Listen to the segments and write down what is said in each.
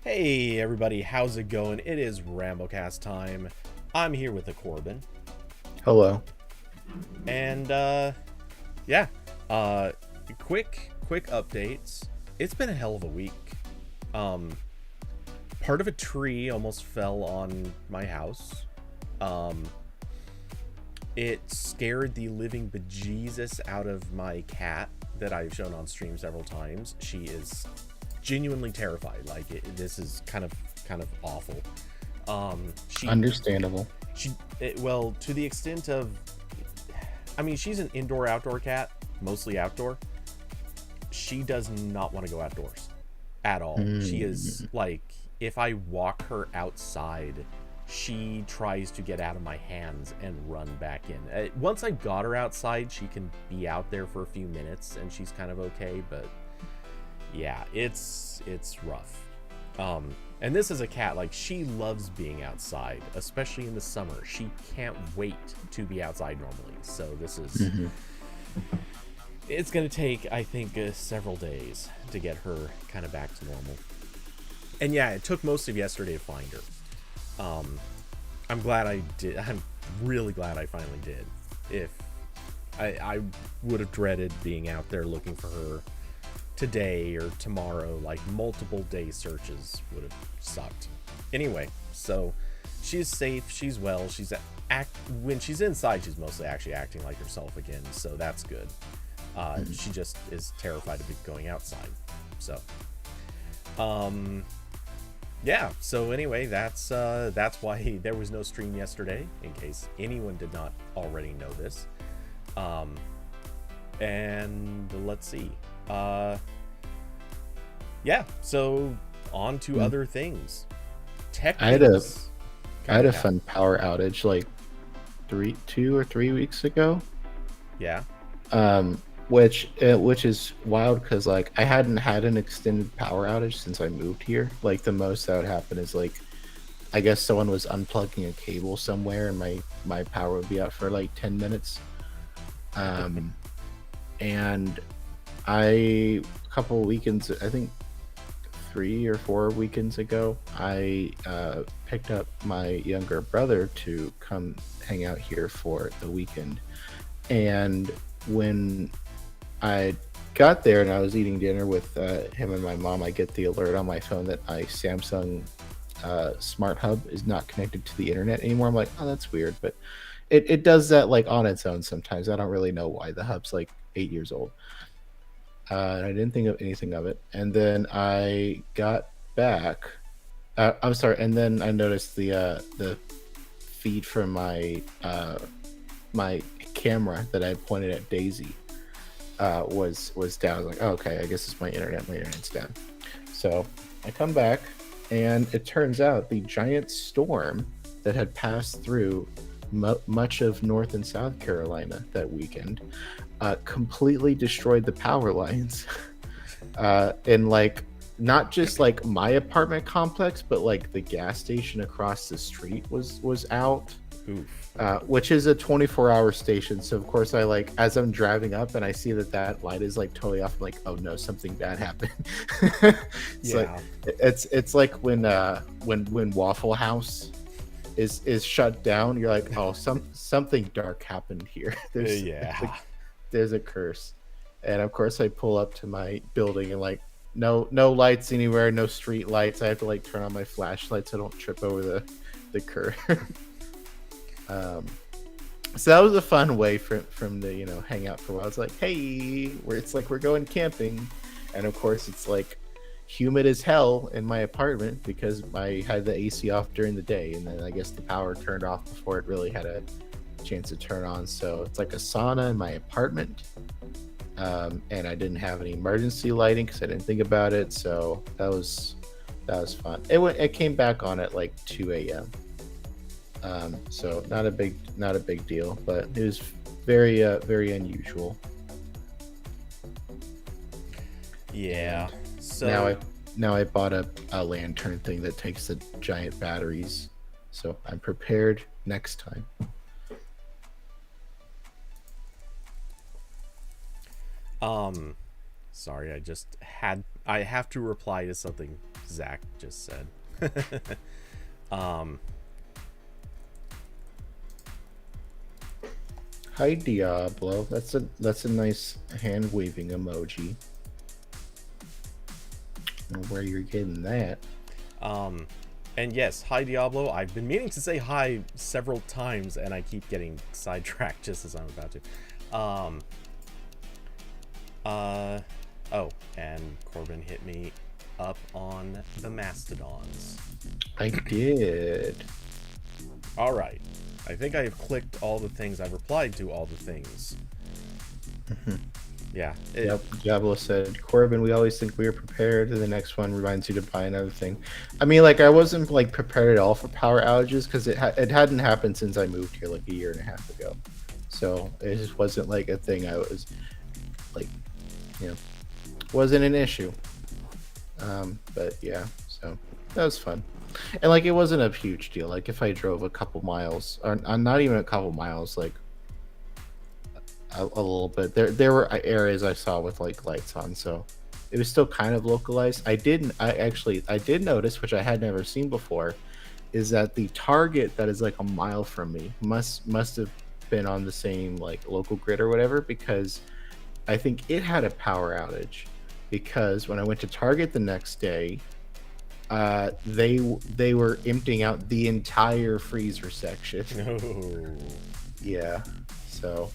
Hey everybody, how's it going? It is RambleCast time. I'm here with the Corbin. Hello. And yeah. Uh quick updates. It's been a hell of a week. Um Part of a tree almost fell on my house. Um it scared the living bejesus out of my cat that I've shown on stream several times. She is genuinely terrified. Like this is kind of awful. She Understandable. well, to the extent of, I mean, she's an indoor outdoor cat, mostly outdoor. She does not want to go outdoors at all. She is Mm. like, if I walk her outside, she tries to get out of my hands and run back in. Once I got her outside, she can be out there for a few minutes and she's kind of okay, but yeah, it's rough. And this is a cat, like, she loves being outside, especially in the summer. She can't wait to be outside normally. So this is, it's gonna take, I think, several days to get her kind of back to normal. And yeah, it took most of yesterday to find her. I'm glad I did. I'm really glad I finally did. If I would have dreaded being out there looking for her today or tomorrow. Like, multiple day searches would have sucked. Anyway, so she's safe, she's well, she's when she's inside, she's mostly actually acting like herself again, so that's good. She just is terrified of going outside. So yeah, so anyway, that's why there was no stream yesterday, in case anyone did not already know this. And let's see. Yeah, so on to other things. Tech I had a things. fun power outage like 2 or 3 weeks ago. Yeah. Which is wild because like I hadn't had an extended power outage since I moved here. Like the most that would happen is like I guess someone was unplugging a cable somewhere and my power would be out for like 10 minutes. And a couple weekends, I think 3 or 4 weekends ago, I picked up my younger brother to come hang out here for the weekend. And when I got there and I was eating dinner with him and my mom, I get the alert on my phone that my Samsung smart hub is not connected to the internet anymore. I'm like, oh, that's weird, but it does that like on its own sometimes. I don't really know why. The hub's like 8 years old. And I didn't think of anything of it. And then I got back. I'm sorry. And then I noticed the feed from my my camera that I pointed at Daisy was down. I was like, oh, okay, I guess it's my internet. My internet's down. So I come back, and it turns out the giant storm that had passed through much of North and South Carolina that weekend completely destroyed the power lines in like not just like my apartment complex, but like the gas station across the street was out. Which is a 24-hour station. So of course I like, as I'm driving up and I see that light is like totally off, I'm like, oh no, something bad happened. Yeah. It's like when Waffle House is shut down, you're like, oh, something dark happened here. There's a curse. And of course I pull up to my building and like no lights anywhere, no street lights. I have to like turn on my flashlight so I don't trip over the curb. So that was a fun way from the hang out for a while. It's like, hey, we're going camping, and of course it's like humid as hell in my apartment because I had the AC off during the day, and then I guess the power turned off before it really had a chance to turn on. So it's like a sauna in my apartment, and I didn't have any emergency lighting because I didn't think about it. So that was fun. It came back on at like 2 a.m. So not a big deal, but it was very unusual. Yeah. So now I bought a lantern thing that takes the giant batteries, so I'm prepared next time. Sorry, I have to reply to something Zach just said. um, Hi Diablo. That's a nice hand waving emoji. I don't know where you're getting that. and yes, hi Diablo. I've been meaning to say hi several times, and I keep getting sidetracked just as I'm about to. Oh, and Corbin hit me up on the Mastodons. I did. All right. I think I have clicked all the things. I've replied to all the things. Yeah. Yep. Diablo said, Corbin, we always think we are prepared, and the next one reminds you to buy another thing. I mean, like, I wasn't like prepared at all for power outages because it hadn't happened since I moved here like a year and a half ago. So it just wasn't like a thing I was like, you know, wasn't an issue. But yeah, so that was fun. And like, it wasn't a huge deal. Like, if I drove a couple miles, or not even a couple miles, like a little bit, there were areas I saw with like lights on, so it was still kind of localized. I did notice, which I had never seen before, is that the target that is like a mile from me must have been on the same like local grid or whatever, because I think it had a power outage. Because when I went to Target the next day, they were emptying out the entire freezer section. No. Yeah, so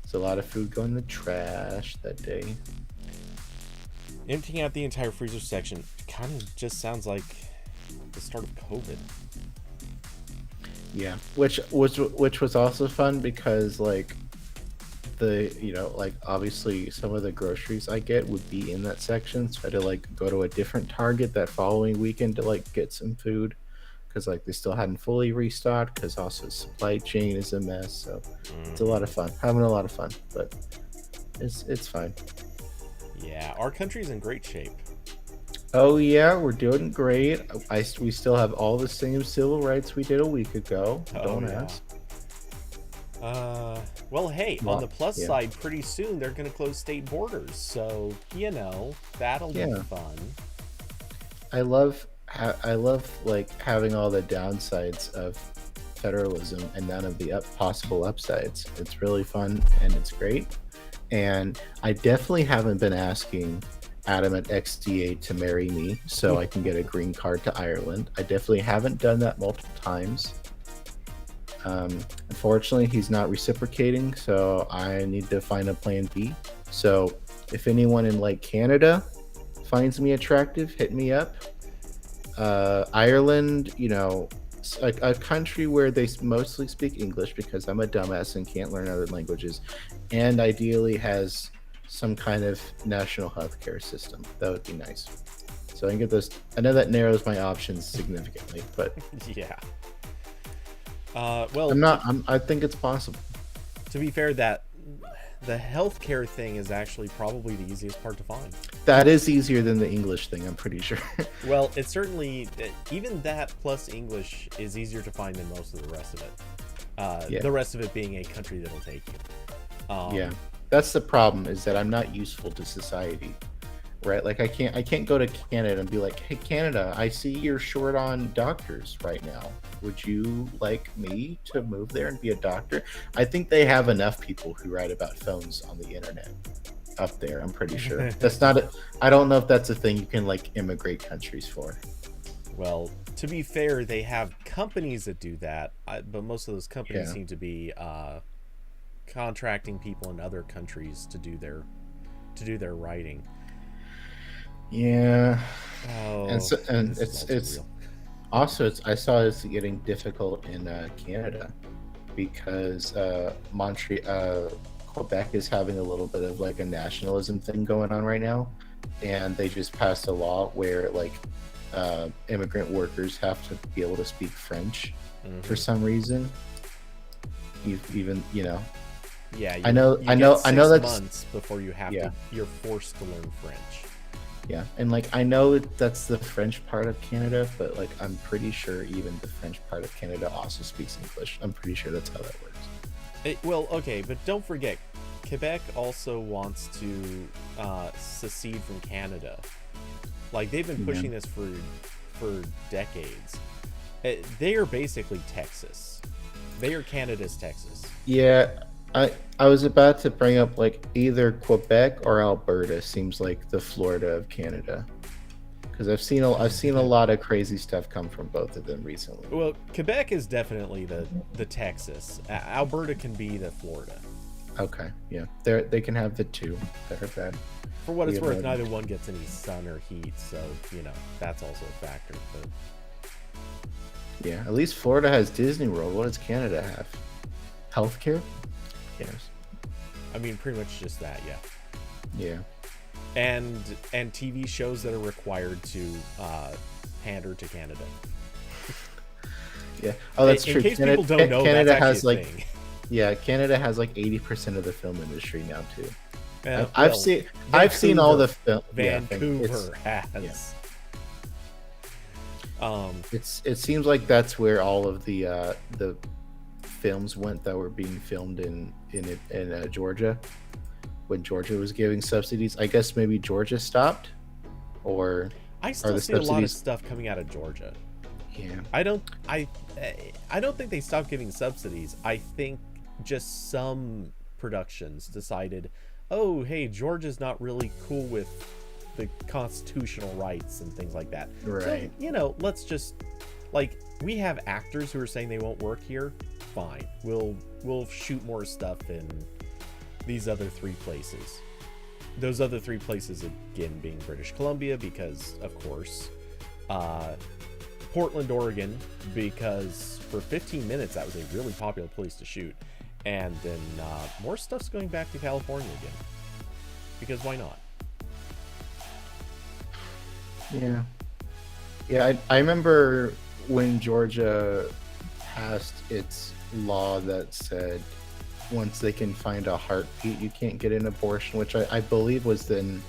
it's a lot of food going in the trash that day. Emptying out the entire freezer section kind of just sounds like the start of COVID. Yeah, which was also fun because like like obviously some of the groceries I get would be in that section, so I had to like go to a different Target that following weekend to like get some food because like they still hadn't fully restocked, because also supply chain is a mess. So it's a lot of fun, having a lot of fun, but it's fine. Yeah, our country's in great shape. Oh yeah, we're doing great. We still have all the same civil rights we did a week ago. Don't ask. Well, hey, on the plus side, pretty soon they're going to close state borders, so that'll be fun. I love like having all the downsides of federalism and none of the possible upsides. It's really fun and it's great. And I definitely haven't been asking Adam at XDA to marry me so I can get a green card to Ireland. I definitely haven't done that multiple times. Unfortunately, he's not reciprocating, so I need to find a plan B. So if anyone in like Canada finds me attractive, hit me up. Ireland, a country where they mostly speak English because I'm a dumbass and can't learn other languages, and ideally has some kind of national healthcare system. That would be nice. So I can get those. I know that narrows my options significantly, but yeah. Well, I think it's possible. To be fair, that the healthcare thing is actually probably the easiest part to find. That is easier than the English thing, I'm pretty sure. Well, it's certainly, even that plus English is easier to find than most of the rest of it. The rest of it being a country that'll take you. Yeah, that's the problem, is that I'm not useful to society, right? Like I can't go to Canada and be like, hey Canada, I see you're short on doctors right now. Would you like me to move there and be a doctor? I think they have enough people who write about phones on the internet up there. I'm pretty sure. I don't know if that's a thing you can like immigrate countries for. Well, to be fair, they have companies that do that, but most of those companies seem to be contracting people in other countries to do their writing. Yeah. Oh, and it's also, I saw it's getting difficult in Canada because Quebec is having a little bit of like a nationalism thing going on right now, and they just passed a law where like immigrant workers have to be able to speak French for some reason. Yeah, I know that's months before you have to. You're forced to learn French. Yeah, and like I know that's the French part of Canada, but like I'm pretty sure even the French part of Canada also speaks English. I'm pretty sure that's how that works. Well, okay, but don't forget, Quebec also wants to secede from Canada. Like, they've been pushing this for decades. They are basically Texas. They are Canada's Texas. Yeah, I was about to bring up like either Quebec or Alberta seems like the Florida of Canada, because I've seen a lot of crazy stuff come from both of them recently. Well, Quebec is definitely the Texas. Alberta can be the Florida. Okay, yeah, they can have the two that are bad. For what it's worth, neither one gets any sun or heat, so that's also a factor. But yeah, at least Florida has Disney World. What does Canada have? Healthcare? Yes. I mean, pretty much just that, yeah. Yeah. And TV shows that are required to pander to Canada. Yeah. Oh, that's in true. case people don't know, Canada that's has actually a like thing. Yeah, Canada has like 80% of the film industry now too. I've seen all the film. Vancouver has. Yeah. It seems like that's where all of the films went that were being filmed in Georgia, when Georgia was giving subsidies. I guess maybe Georgia stopped, or I still see a lot of stuff coming out of Georgia. Yeah. I don't think they stopped giving subsidies. I think just some productions decided, oh, hey, Georgia's not really cool with the constitutional rights and things like that. Right. So, let's just, like, we have actors who are saying they won't work here. Fine. We'll shoot more stuff in these other 3 places. Those other 3 places, again, being British Columbia, because, of course, Portland, Oregon, because for 15 minutes that was a really popular place to shoot. And then more stuff's going back to California again. Because why not? Yeah. Yeah, I remember when Georgia passed its law that said once they can find a heartbeat, you can't get an abortion, which I believe was then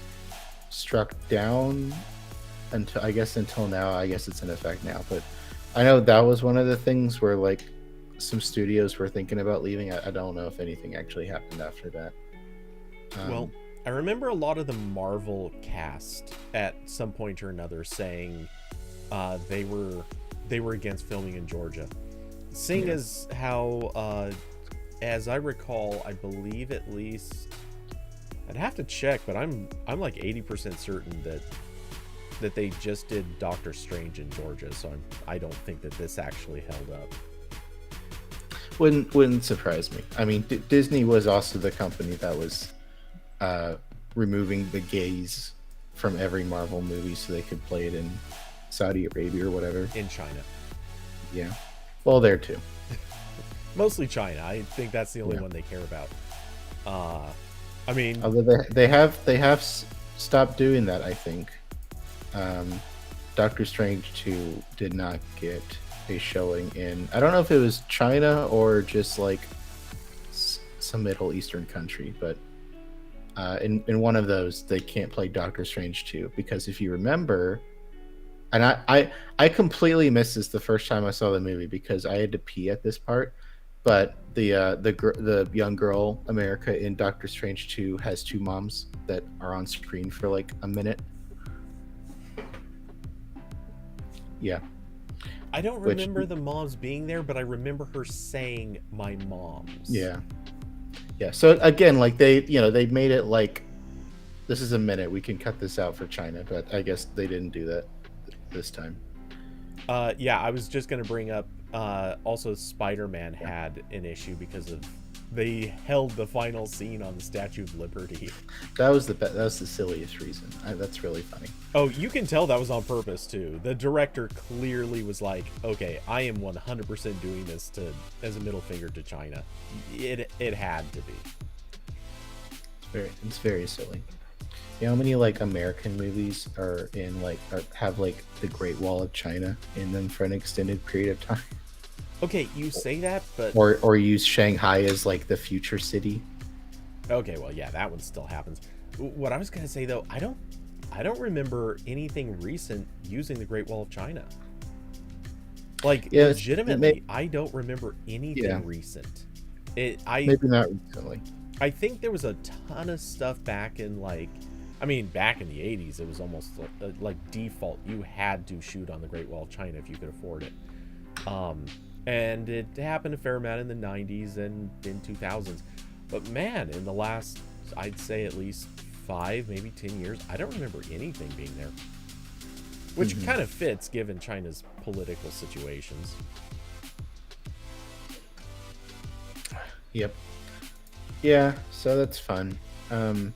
struck down until now. I guess it's in effect now. But I know that was one of the things where, like, some studios were thinking about leaving. I don't know if anything actually happened after that. Well, I remember a lot of the Marvel cast at some point or another saying they were against filming in Georgia, seeing as how as I recall, I believe at least, I'd have to check, but I'm like 80% certain that they just did Doctor Strange in Georgia, so I don't think that this actually held up. Wouldn't surprise me. I mean, Disney was also the company that was removing the gays from every Marvel movie so they could play it in Saudi Arabia or whatever. In China. Yeah. Well, there too. Mostly China. I think that's the only one they care about. I mean, although they have stopped doing that, I think. Doctor Strange 2 did not get a showing in, I don't know if it was China or just like some Middle Eastern country, but in one of those they can't play Doctor Strange 2 because if you remember, and I completely missed this the first time I saw the movie because I had to pee at this part, but the young girl America in Doctor Strange 2 has 2 moms that are on screen for like a minute. Yeah. I don't remember the moms being there, but I remember her saying my moms. Yeah. Yeah. So again, like they made it like this is a minute. We can cut this out for China, but I guess they didn't do that this time. Yeah, I was just going to bring up also Spider-Man had an issue because of they held the final scene on the Statue of Liberty. That was the silliest reason. That's really funny. Oh, you can tell that was on purpose too. The director clearly was like, "Okay, I am 100% doing this as a middle finger to China." It had to be. It's very silly. You know how many like American movies are in like have like the Great Wall of China in them for an extended period of time? Okay, you say that, but or use Shanghai as like the future city. Okay, well, yeah, that one still happens. What I was gonna say though, I don't remember anything recent using the Great Wall of China. Like, legitimately, I don't remember anything recent. Maybe not recently. I think there was a ton of stuff back in back in the 80s, it was almost like default. You had to shoot on the Great Wall of China if you could afford it. And it happened a fair amount in the 90s and in 2000s. But man, in the last, I'd say at least 5, maybe 10 years, I don't remember anything being there. Which kind of fits given China's political situations. Yep. Yeah, so that's fun. Okay,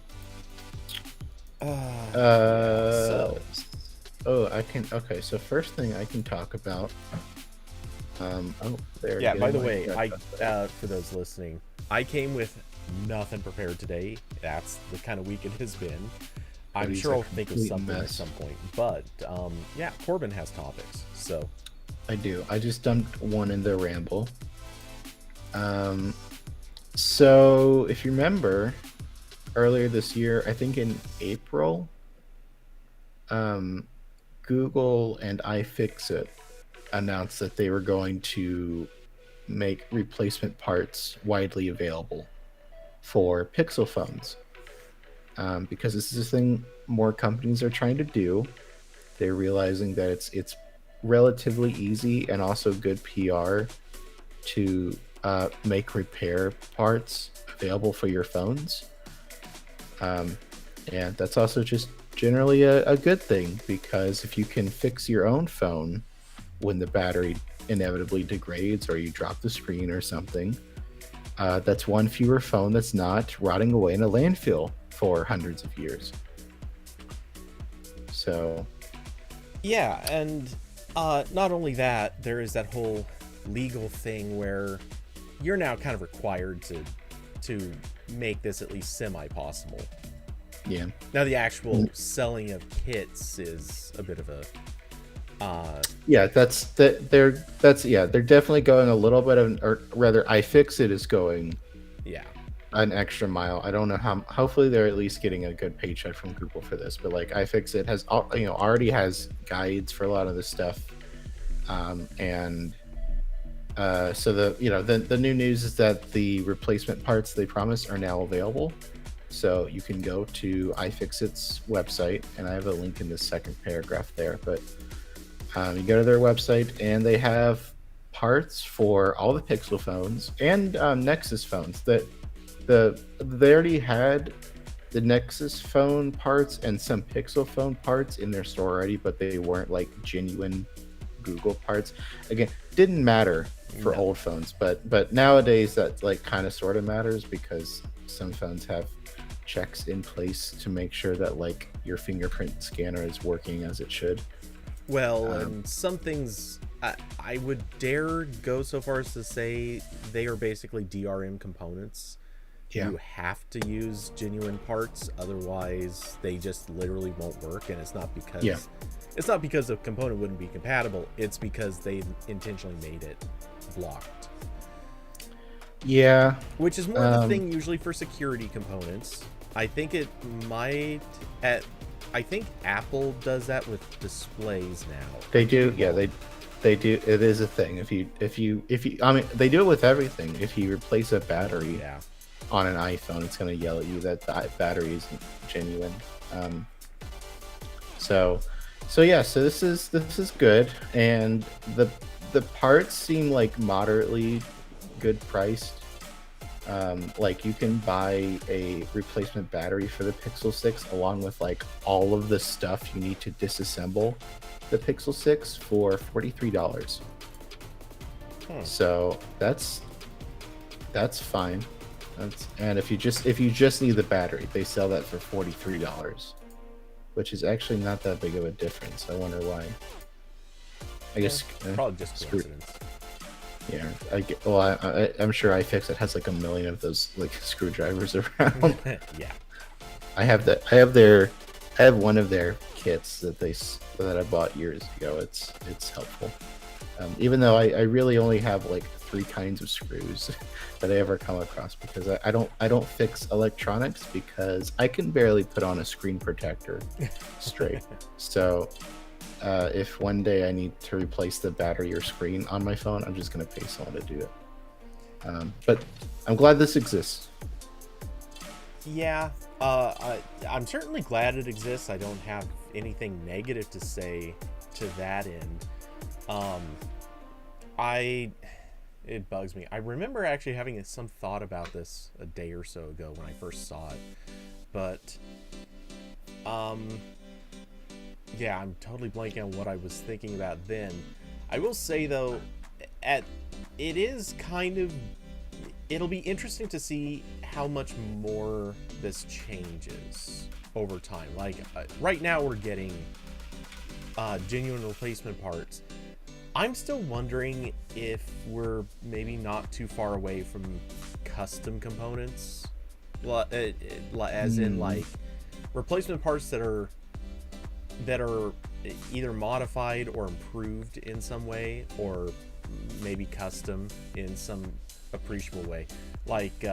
so first thing I can talk about. Yeah, by the way, for those listening, I came with nothing prepared today. That's the kind of week it has been. I'm sure I'll think of something at some point. But, yeah, Corbin has topics, so. I do. I just dumped one in the ramble. So, if you remember, earlier this year, I think in April, Google and iFixit announced that they were going to make replacement parts widely available for Pixel phones. Because this is a thing more companies are trying to do. They're realizing that it's relatively easy and also good PR to make repair parts available for your phones. And that's also just generally a good thing, because if you can fix your own phone when the battery inevitably degrades or you drop the screen or something, that's one fewer phone that's not rotting away in a landfill for hundreds of years. So yeah, and not only that, there is that whole legal thing where you're now kind of required to make this at least semi-possible. Yeah. Now the actual selling of kits is a bit of a yeah, they're definitely going a little bit of, or rather iFixit is going an extra mile. I don't know how. Hopefully they're at least getting a good paycheck from Google for this, but like iFixit has already has guides for a lot of this stuff, and so the new news is that the replacement parts they promised are now available. So you can go to iFixit's website, and I have a link in the second paragraph there. But you go to their website, and they have parts for all the Pixel phones and Nexus phones. They already had the Nexus phone parts and some Pixel phone parts in their store already, but they weren't like genuine Google parts. Again, didn't matter for old phones, but nowadays that like kind of sort of matters, because some phones have checks in place to make sure that like your fingerprint scanner is working as it should. Well, and some things I would dare go so far as to say they are basically DRM components. Yeah. You have to use genuine parts, otherwise they just literally won't work. And it's not because the component wouldn't be compatible, it's because they intentionally made it blocked. Yeah. Which is more the thing usually for security components. I think it might I think Apple does that with displays now. They do, yeah, they do. It is a thing. If you I mean, they do it with everything. If you replace a battery on an iPhone, it's going to yell at you that the battery isn't genuine. So this is good, and the parts seem like moderately good priced. Like you can buy a replacement battery for the Pixel 6 along with like all of the stuff you need to disassemble the Pixel 6 for $43. So that's fine. And if you just need the battery, they sell that for $43, which is actually not that big of a difference. I wonder why. I guess probably just coincidence. Yeah, I'm sure iFixit has like a million of those like screwdrivers around. Yeah, I have one of their kits that I bought years ago. It's helpful, even though I really only have like 3 kinds of screws that I ever come across, because I don't fix electronics, because I can barely put on a screen protector straight. So if one day I need to replace the battery or screen on my phone, I'm just going to pay someone to do it. But I'm glad this exists. Yeah, I'm certainly glad it exists. I don't have anything negative to say to that end. Um, I it bugs me. I remember actually having some thought about this a day or so ago when I first saw it, but um, yeah, I'm totally blanking on what I was thinking about then. I will say though, at it is kind of it'll be interesting to see how much more this changes over time. Like right now, we're getting genuine replacement parts. I'm still wondering if we're maybe not too far away from custom components, as in like replacement parts that are either modified or improved in some way, or maybe custom in some appreciable way. Like,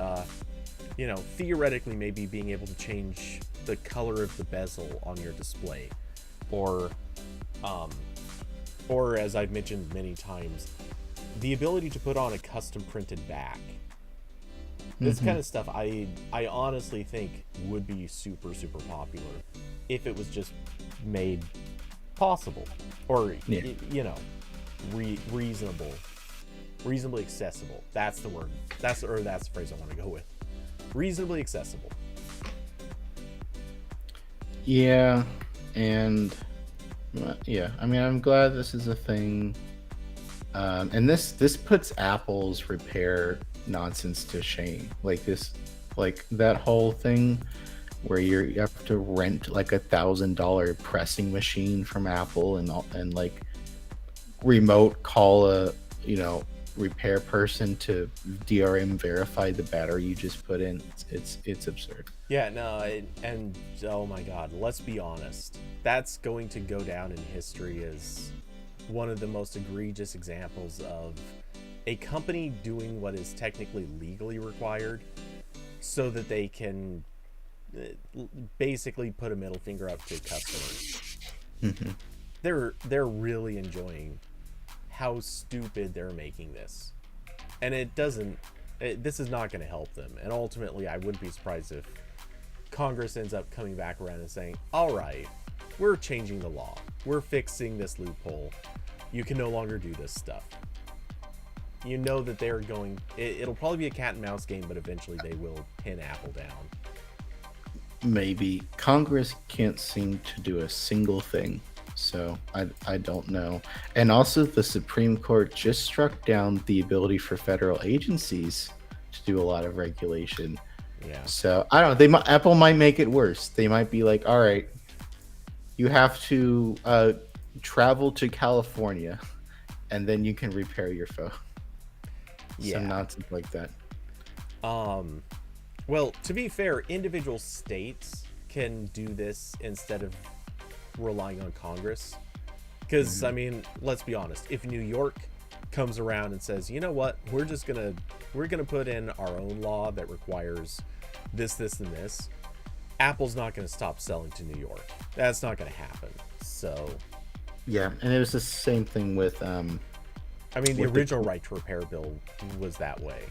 theoretically, maybe being able to change the color of the bezel on your display, or as I've mentioned many times, the ability to put on a custom printed back. This kind of stuff, I honestly think would be super, super popular if it was just made possible, or reasonably accessible. That's the word. That's the phrase I want to go with. Reasonably accessible. Yeah, and yeah, I mean, I'm glad this is a thing. And this puts Apple's repair nonsense to shame. Like that whole thing where you have to rent like $1,000 pressing machine from Apple and like remote call a repair person to DRM verify the battery you just put in. It's absurd. Yeah, no, and oh my god, let's be honest. That's going to go down in history as one of the most egregious examples of a company doing what is technically legally required so that they can basically put a middle finger up to customers. They're really enjoying how stupid they're making this, and this is not going to help them. And ultimately, I wouldn't be surprised if Congress ends up coming back around and saying, all right, we're changing the law, we're fixing this loophole, you can no longer do this stuff. You know that they're going, it'll probably be a cat and mouse game, but eventually they will pin Apple down. Maybe. Congress can't seem to do a single thing, so I don't know. And also, the Supreme Court just struck down the ability for federal agencies to do a lot of regulation. Yeah. So I don't know. Apple might make it worse. They might be like, all right, you have to travel to California, and then you can repair your phone. Yeah. Some nonsense like that. Well, to be fair, individual states can do this instead of relying on Congress. Because, I mean, let's be honest. If New York comes around and says, you know what, we're gonna put in our own law that requires this, this, and this, Apple's not gonna stop selling to New York. That's not gonna happen. So yeah, and it was the same thing with I mean, the original right to repair bill was that way.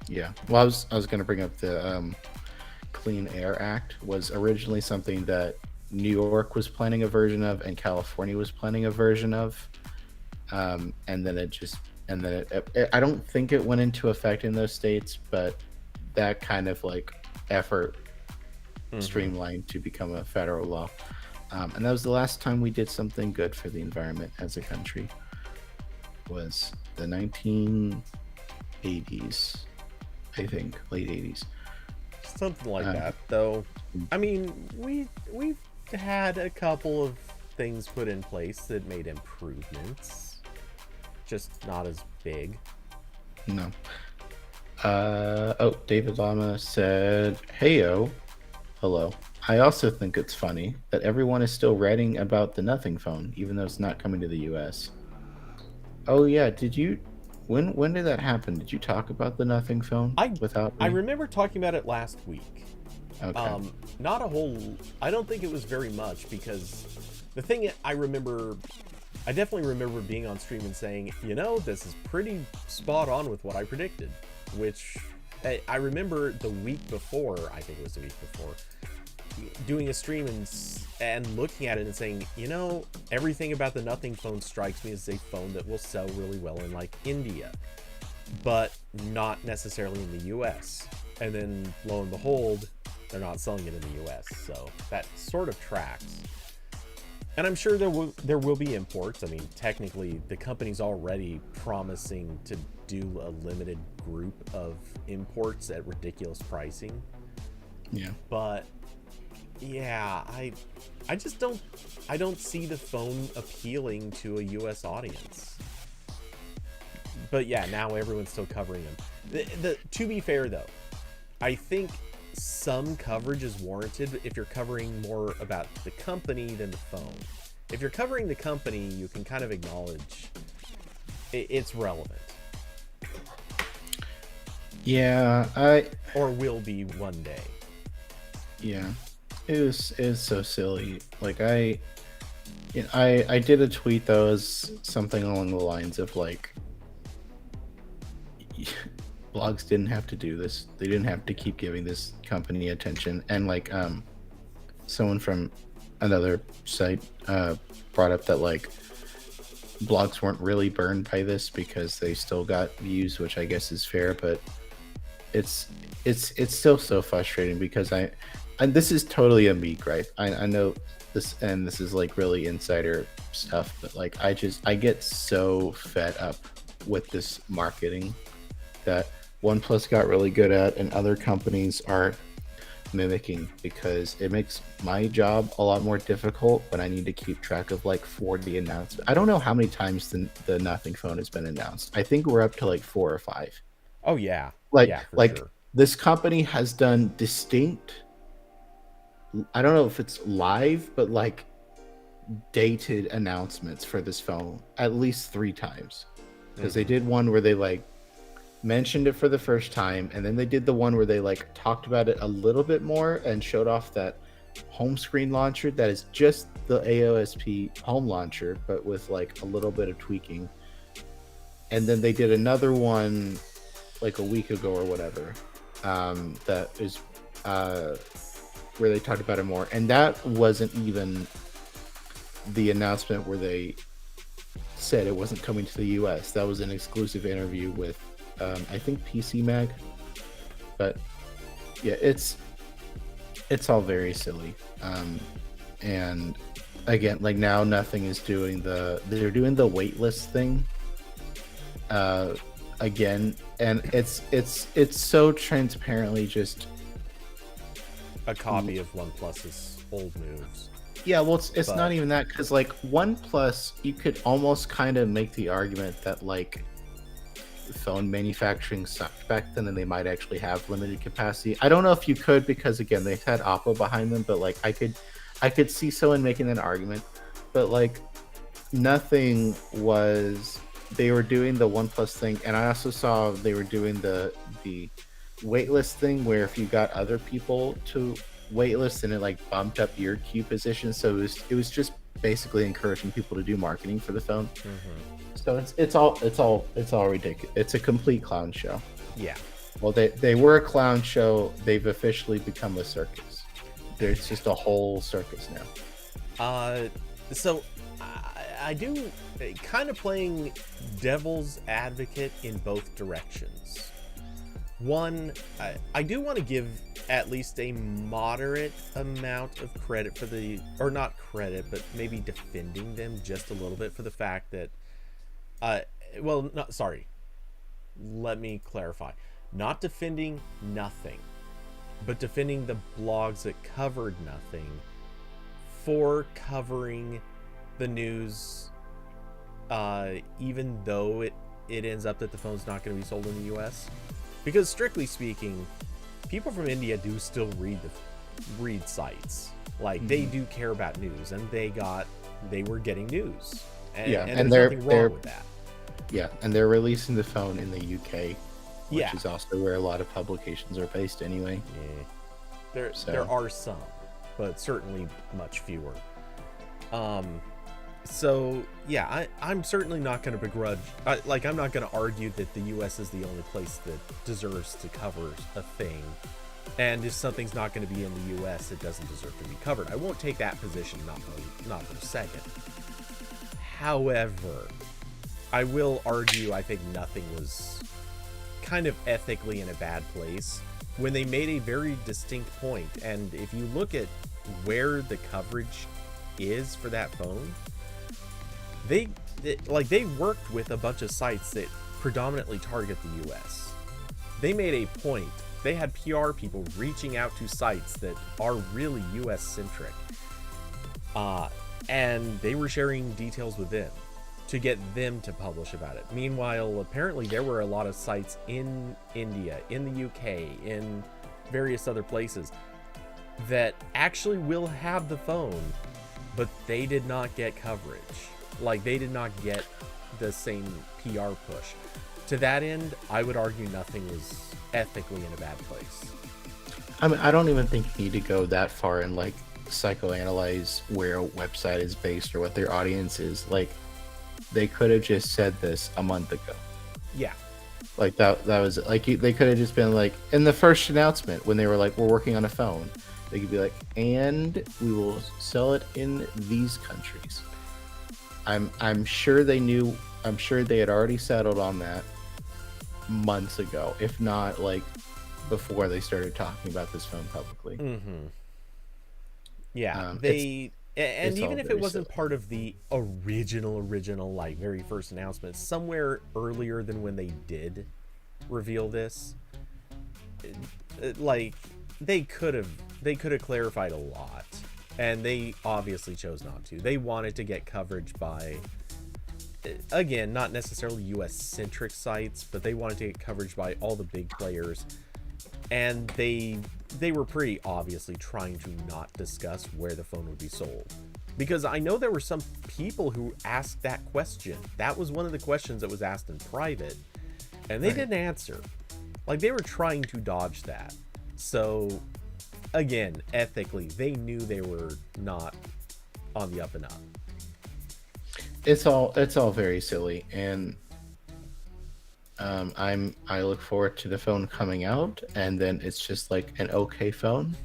Yeah. Well, I was going to bring up the Clean Air Act was originally something that New York was planning a version of and California was planning a version of. And then it I don't think it went into effect in those states, but that kind of like effort streamlined to become a federal law. And that was the last time we did something good for the environment as a country. Was the 1980s, I think, late 80s. Something like that, though. I mean, we've had a couple of things put in place that made improvements, just not as big. No. David Lama said, "Heyo, hello. I also think it's funny that everyone is still writing about the Nothing phone, even though it's not coming to the U.S." Oh yeah, did you? When did that happen? Did you talk about the Nothing phone without me? I remember talking about it last week. Okay. Not a whole. I don't think it was very much, because the thing I definitely remember being on stream and saying, this is pretty spot on with what I predicted, which I remember the week before, I think it was the week before, doing a stream and looking at it and saying, everything about the Nothing phone strikes me as a phone that will sell really well in like India, but not necessarily in the US. And then lo and behold, they're not selling it in the US. So that sort of tracks. And I'm sure there will be imports. I mean, technically, the company's already promising to do a limited group of imports at ridiculous pricing. Yeah. But yeah, I just don't see the phone appealing to a US audience. But yeah, now everyone's still covering them. To be fair though, I think some coverage is warranted if you're covering more about the company than the phone. If you're covering the company, you can kind of acknowledge it's relevant. Yeah, or will be one day. Yeah, it was so silly. Like I did a tweet that was something along the lines of like, blogs didn't have to do this. They didn't have to keep giving this company attention. And like someone from another site brought up that like blogs weren't really burned by this because they still got views, which I guess is fair, but it's still so frustrating because and this is totally a me gripe. I know this, and this is like really insider stuff, but like I get so fed up with this marketing that OnePlus got really good at and other companies are mimicking, because it makes my job a lot more difficult when I need to keep track of like 40 announcements. I don't know how many times the Nothing phone has been announced. I think we're up to like 4 or 5. Oh yeah. Like yeah, sure. This company has done distinct, I don't know if it's live, but like dated announcements for this phone at least 3 times. Because they did one where they like mentioned it for the first time, and then they did the one where they like talked about it a little bit more and showed off that home screen launcher that is just the AOSP home launcher but with like a little bit of tweaking. And then they did another one like a week ago or whatever, that is where they talked about it more, and that wasn't even the announcement where they said it wasn't coming to the US. That was an exclusive interview with I think PC Mag. But yeah, it's all very silly. And again, like now Nothing is doing they're doing the waitlist thing again, and it's so transparently just a copy of OnePlus's old moves. Yeah, well, it's not even that, because like OnePlus, you could almost kind of make the argument that like phone manufacturing sucked back then and they might actually have limited capacity. I don't know if you could, because again, they had Oppo behind them, but like I could see someone making that argument. But like Nothing was, they were doing the OnePlus thing, and I also saw they were doing the waitlist thing where if you got other people to waitlist and it like bumped up your queue position, so it was just basically encouraging people to do marketing for the phone. So it's all ridiculous. It's a complete clown show. Yeah. Well, they were a clown show. They've officially become a circus. There's just a whole circus now. So I do kind of playing devil's advocate in both directions. One, I do want to give at least a moderate amount of credit for or not credit, but maybe defending them just a little bit for the fact that, let me clarify. Not defending Nothing, but defending the blogs that covered Nothing for covering the news, even though it ends up that the phone's not going to be sold in the US. Because strictly speaking, people from India do still read sites. Like they do care about news, and they were getting news. And there's nothing wrong with that. Yeah, and they're releasing the phone in the UK, which is also where a lot of publications are based anyway. Yeah. There are some, but certainly much fewer. So yeah, I'm certainly not going to begrudge. I'm not going to argue that the U.S. is the only place that deserves to cover a thing, and if something's not going to be in the U.S., it doesn't deserve to be covered. I won't take that position, not for a second. However, I will argue I think nothing was kind of ethically in a bad place when they made a very distinct point. And if you look at where the coverage is for that phone, they worked with a bunch of sites that predominantly target the US. They made a point. They had PR people reaching out to sites that are really US centric. And they were sharing details with them to get them to publish about it. Meanwhile, apparently there were a lot of sites in India, in the UK, in various other places that actually will have the phone, but they did not get coverage. Like, they did not get the same PR push. To that end, I would argue nothing was ethically in a bad place. I mean, I don't even think you need to go that far and like psychoanalyze where a website is based or what their audience is. Like, they could have just said this a month ago. Yeah. Like that was like, they could have just been like, in the first announcement when they were like, we're working on a phone, they could be like, and we will sell it in these countries. I'm sure they knew. I'm sure they had already settled on that months ago, if not like before they started talking about this phone publicly. Mm-hmm. Yeah, and even if it wasn't silly. Part of the original like very first announcement, somewhere earlier than when they did reveal this, like they could have clarified a lot, and they obviously chose not to. They wanted to get coverage by, again, not necessarily US centric sites, but they wanted to get coverage by all the big players, and they were pretty obviously trying to not discuss where the phone would be sold. Because I know there were some people who asked that question. That was one of the questions that was asked in private, and they didn't answer. Like, they were trying to dodge that. So, again, ethically, they knew they were not on the up and up. It's all very silly, and I look forward to the phone coming out, and then it's just like an okay phone,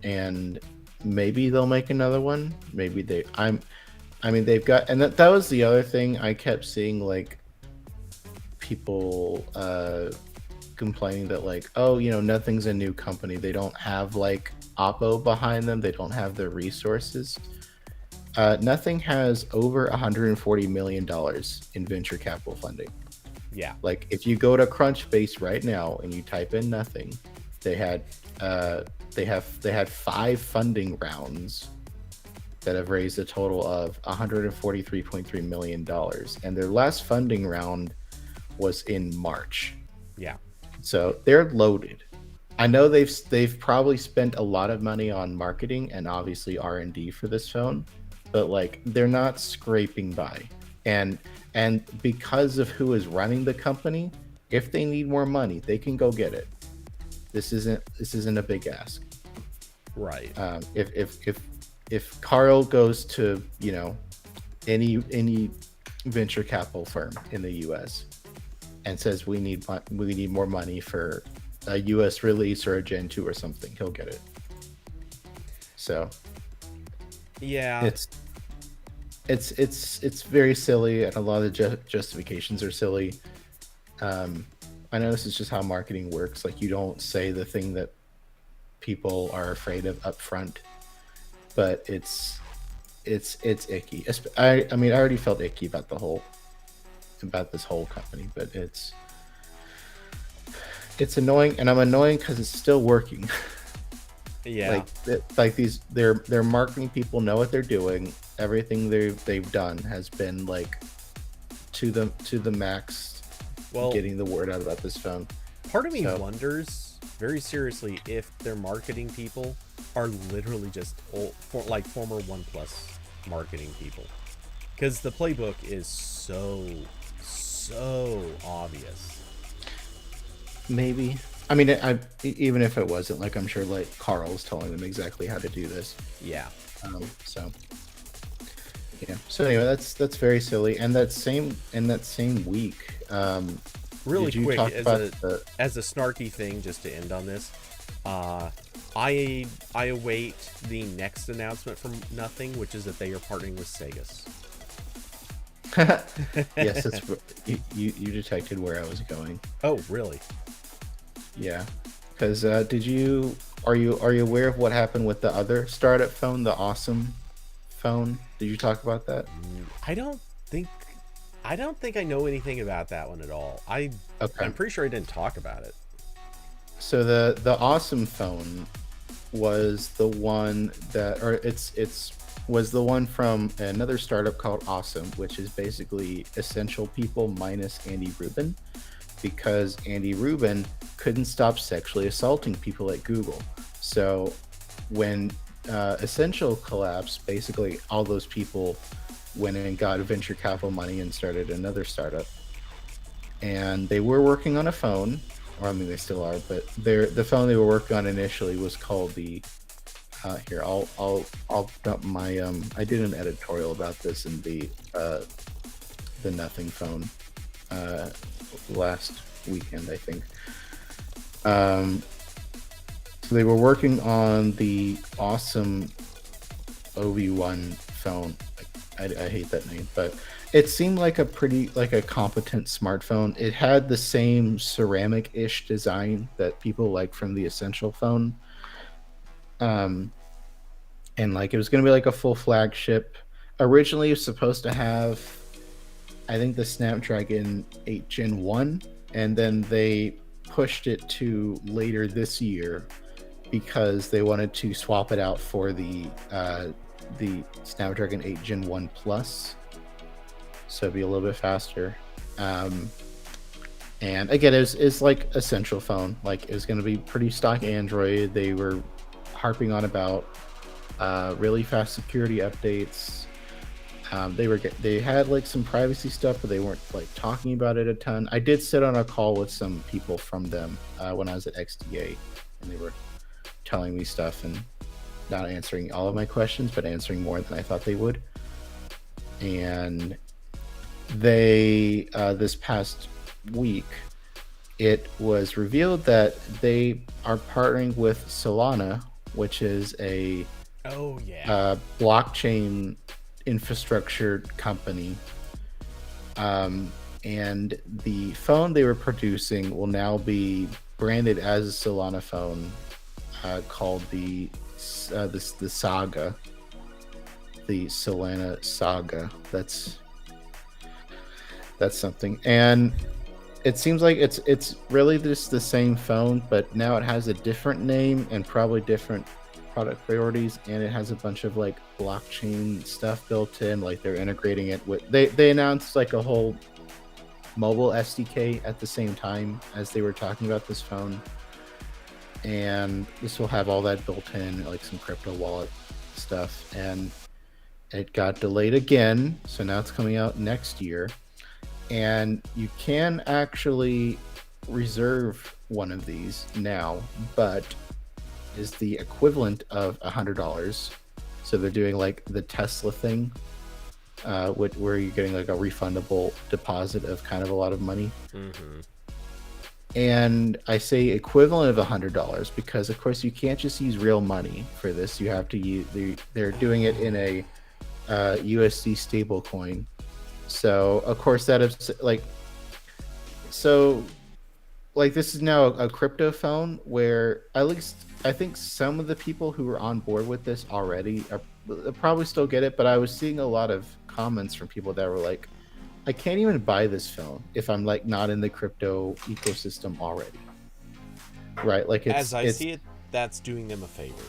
and maybe they'll make another one. Maybe they've got, and that was the other thing I kept seeing, like people complaining that like, oh, nothing's a new company. They don't have like Oppo behind them. They don't have the resources. Nothing has over $140 million in venture capital funding. Yeah. Like, if you go to Crunchbase right now and you type in nothing, they had 5 funding rounds that have raised a total of $143.3 million, and their last funding round was in March. Yeah. So they're loaded. I know they've probably spent a lot of money on marketing and obviously R&D for this phone, but like, they're not scraping by. And because of who is running the company, if they need more money, they can go get it. This isn't a big ask. Right. If Carl goes to any venture capital firm in the US and says we need more money for a US release or a Gen 2 or something, he'll get it. So yeah, it's very silly, and a lot of the justifications are silly. I know this is just how marketing works. Like, you don't say the thing that people are afraid of up front, but it's icky. I mean, I already felt icky about this whole company, but it's annoying, and I'm annoying because it's still working. Yeah. Like their marketing people know what they're doing. Everything they've done has been like to the max. Well, getting the word out about this phone. Part of me wonders very seriously if their marketing people are literally just former OnePlus marketing people, because the playbook is so obvious. Maybe. I mean, even if it wasn't, like, I'm sure like Carl's telling them exactly how to do this. Yeah. So Yeah. So anyway, that's very silly. And that same week, Really did you quick, talk about the? as a snarky thing, just to end on this, uh, I await the next announcement from Nothing, which is that they are partnering with Segas. Yes, that's you detected where I was going. Oh, really? Yeah, because are you aware of what happened with the other startup phone, the Awesome phone? Did you talk about that? I don't think I don't think I know anything about that one at all. Okay. I'm pretty sure I didn't talk about it. So the Awesome phone was the one that, or it's was the one from another startup called Awesome, which is basically Essential People minus Andy Rubin, because Andy Rubin couldn't stop sexually assaulting people at Google. So when Essential collapsed, basically all those people went in and got venture capital money and started another startup. And they were working on a phone, or I mean they still are, but the phone they were working on initially was called the here I'll dump my I did an editorial about this in the Nothing phone last weekend, I think. So they were working on the Awesome OV1 phone. I hate that name, but it seemed like a competent smartphone. It had the same ceramic-ish design that people like from the Essential phone. Um, and like it was going to be like a full flagship. Originally, it was supposed to have, I think, the Snapdragon 8 Gen 1, and then they pushed it to later this year because they wanted to swap it out for the Snapdragon 8 Gen 1 Plus, so it'd be a little bit faster. And again, it's like Essential phone. Like it was going to be pretty stock Android. They were harping on about really fast security updates. They had like some privacy stuff, but they weren't like talking about it a ton. I did sit on a call with some people from them when I was at XDA, and they were telling me stuff and not answering all of my questions, but answering more than I thought they would. And they this past week, it was revealed that they are partnering with Solana, which is a blockchain infrastructure company. And the phone they were producing will now be branded as a Solana phone, called the Saga, the Solana Saga. That's something. And it seems like it's really just the same phone, but now it has a different name and probably different product priorities, and it has a bunch of like blockchain stuff built in. Like they're integrating it with, they announced like a whole mobile SDK at the same time as they were talking about this phone, and this will have all that built in, like some crypto wallet stuff. And it got delayed again, so now it's coming out next year. And you can actually reserve one of these now, but is the equivalent of $100. So they're doing like the Tesla thing, where you're getting like a refundable deposit of kind of a lot of money. Mm-hmm. And I say equivalent of $100 because, of course, you can't just use real money for this. You have to use they're doing it in a USD stable coin. So of course that is like, so like this is now a crypto phone where at least I think some of the people who are on board with this already are probably still get it. But I was seeing a lot of comments from people that were like, I can't even buy this phone if I'm like not in the crypto ecosystem already. Right? Like as I see it, that's doing them a favor.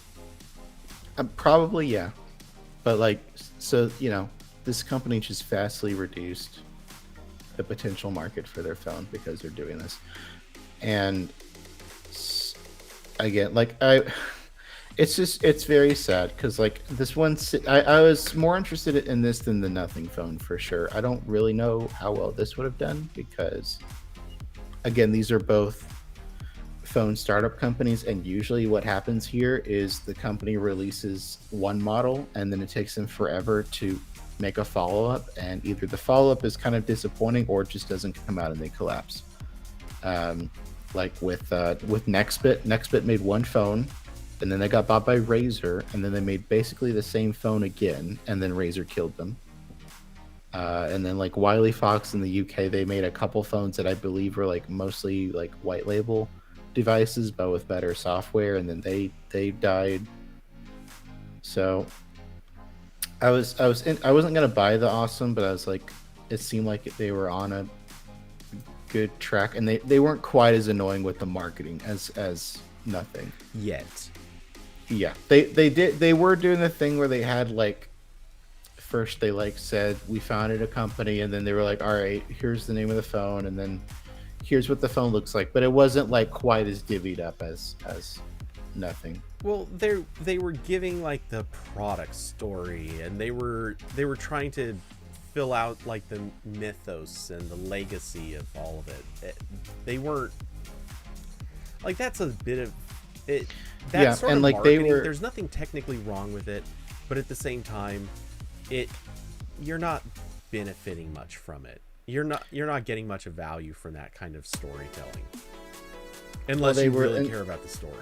Probably, yeah. But like, so this company just vastly reduced the potential market for their phone because they're doing this. And again, like it's very sad because like this one, I was more interested in this than the Nothing phone for sure. I don't really know how well this would have done because, again, these are both phone startup companies, and usually what happens here is the company releases one model and then it takes them forever to make a follow-up, and either the follow-up is kind of disappointing or it just doesn't come out and they collapse. Like with Nextbit made one phone, and then they got bought by Razer, and then they made basically the same phone again, and then Razer killed them. And then like Wiley Fox in the UK, they made a couple phones that I believe were like mostly like white label devices, but with better software, and then they died. So I wasn't gonna buy the Awesome, but I was like, it seemed like they were on a good track, and they weren't quite as annoying with the marketing as Nothing yet. Yeah, they were doing the thing where they had like, first they like said we founded a company, and then they were like, all right, here's the name of the phone, and then here's what the phone looks like, but it wasn't like quite as divvied up as Nothing. Well, they were giving like the product story, and they were trying to fill out like the mythos and the legacy of all of it. They weren't like, that's a bit of it. That Yeah, sort and of like marketing, they were. there's nothing technically wrong with it, but at the same time, you're not benefiting much from it. You're not getting much of value from that kind of storytelling, unless you really care about the story.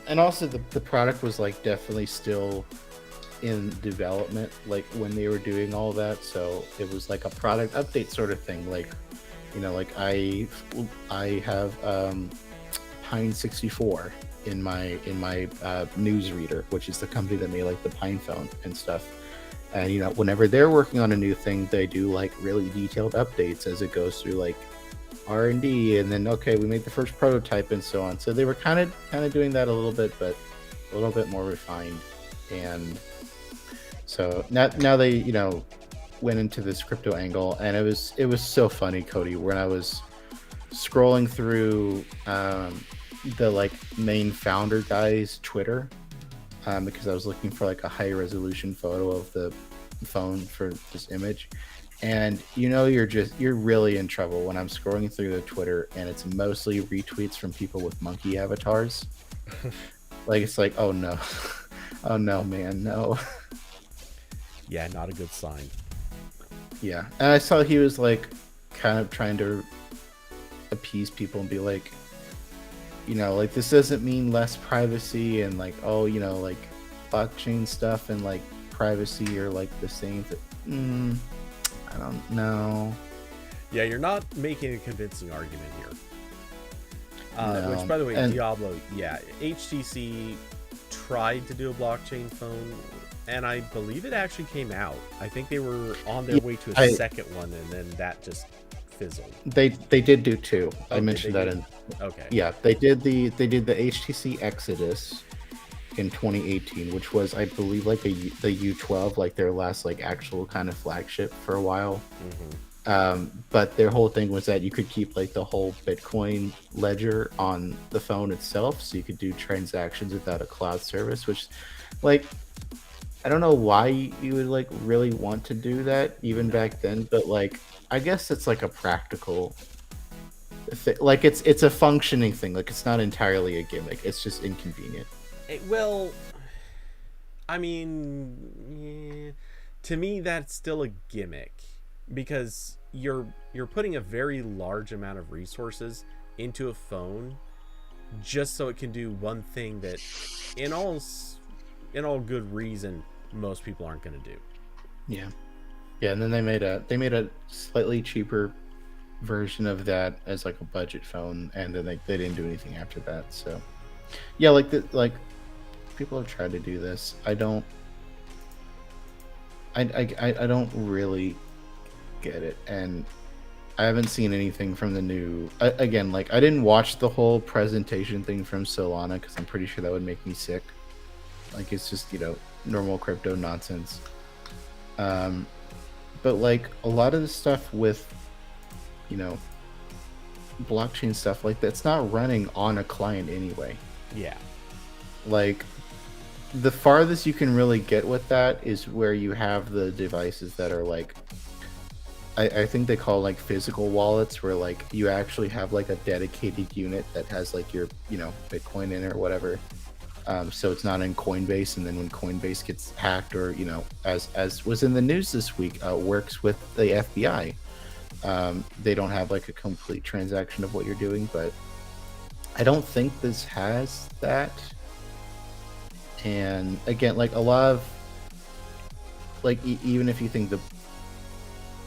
And also the product was like definitely still in development, like when they were doing all that, so it was like a product update sort of thing. Like, you know, like I have Pine 64 in my newsreader, which is the company that made like the Pine phone and stuff. And you know, whenever they're working on a new thing, they do like really detailed updates as it goes through like R&D, and then okay, we made the first prototype and so on. So they were kind of doing that a little bit, but a little bit more refined. And so now they, you know, went into this crypto angle, and it was so funny, Cody, when I was scrolling through the like main founder guy's Twitter, because I was looking for like a high resolution photo of the phone for this image. And you know, you're really in trouble when I'm scrolling through the Twitter and it's mostly retweets from people with monkey avatars. Like, it's like, oh no. Oh no, man, no. Yeah, not a good sign. Yeah. And I saw he was like kind of trying to appease people and be like, you know, like, this doesn't mean less privacy, and like, oh, you know, like blockchain stuff and like privacy are like the same thing. I don't know. Yeah, you're not making a convincing argument here. No. Which, by the way, Diablo, yeah, HTC tried to do a blockchain phone, and I believe it actually came out. I think they were on their way to a second one, and then that just fizzled. They did do two. Oh, I mentioned that in. Okay. Yeah, they did the HTC Exodus in 2018, which was, I believe, like the U12, like their last like actual kind of flagship for a while. But their whole thing was that you could keep like the whole Bitcoin ledger on the phone itself, so you could do transactions without a cloud service, which, like, I don't know why you would like really want to do that even back then, but like, I guess it's like a practical like it's a functioning thing. Like, it's not entirely a gimmick, it's just inconvenient. Well, I mean, yeah, to me that's still a gimmick, because you're putting a very large amount of resources into a phone just so it can do one thing that, in all good reason, most people aren't going to do. Yeah, and then they made a slightly cheaper version of that as like a budget phone, and then they didn't do anything after that. So yeah, like people have tried to do this. I don't really get it, and I haven't seen anything from the new. Again, like, I didn't watch the whole presentation thing from Solana because I'm pretty sure that would make me sick. Like, it's just, you know, normal crypto nonsense. But like a lot of the stuff with, you know, blockchain stuff, like, that's not running on a client anyway. Yeah. Like, the farthest you can really get with that is where you have the devices that are like, I think they call like physical wallets, where like you actually have like a dedicated unit that has like your, you know, Bitcoin in it or whatever. so it's not in Coinbase. And then when Coinbase gets hacked, or as was in the news this week, works with the FBI, they don't have like a complete transaction of what you're doing. But I don't think this has that. And again, like a lot of like even if you think the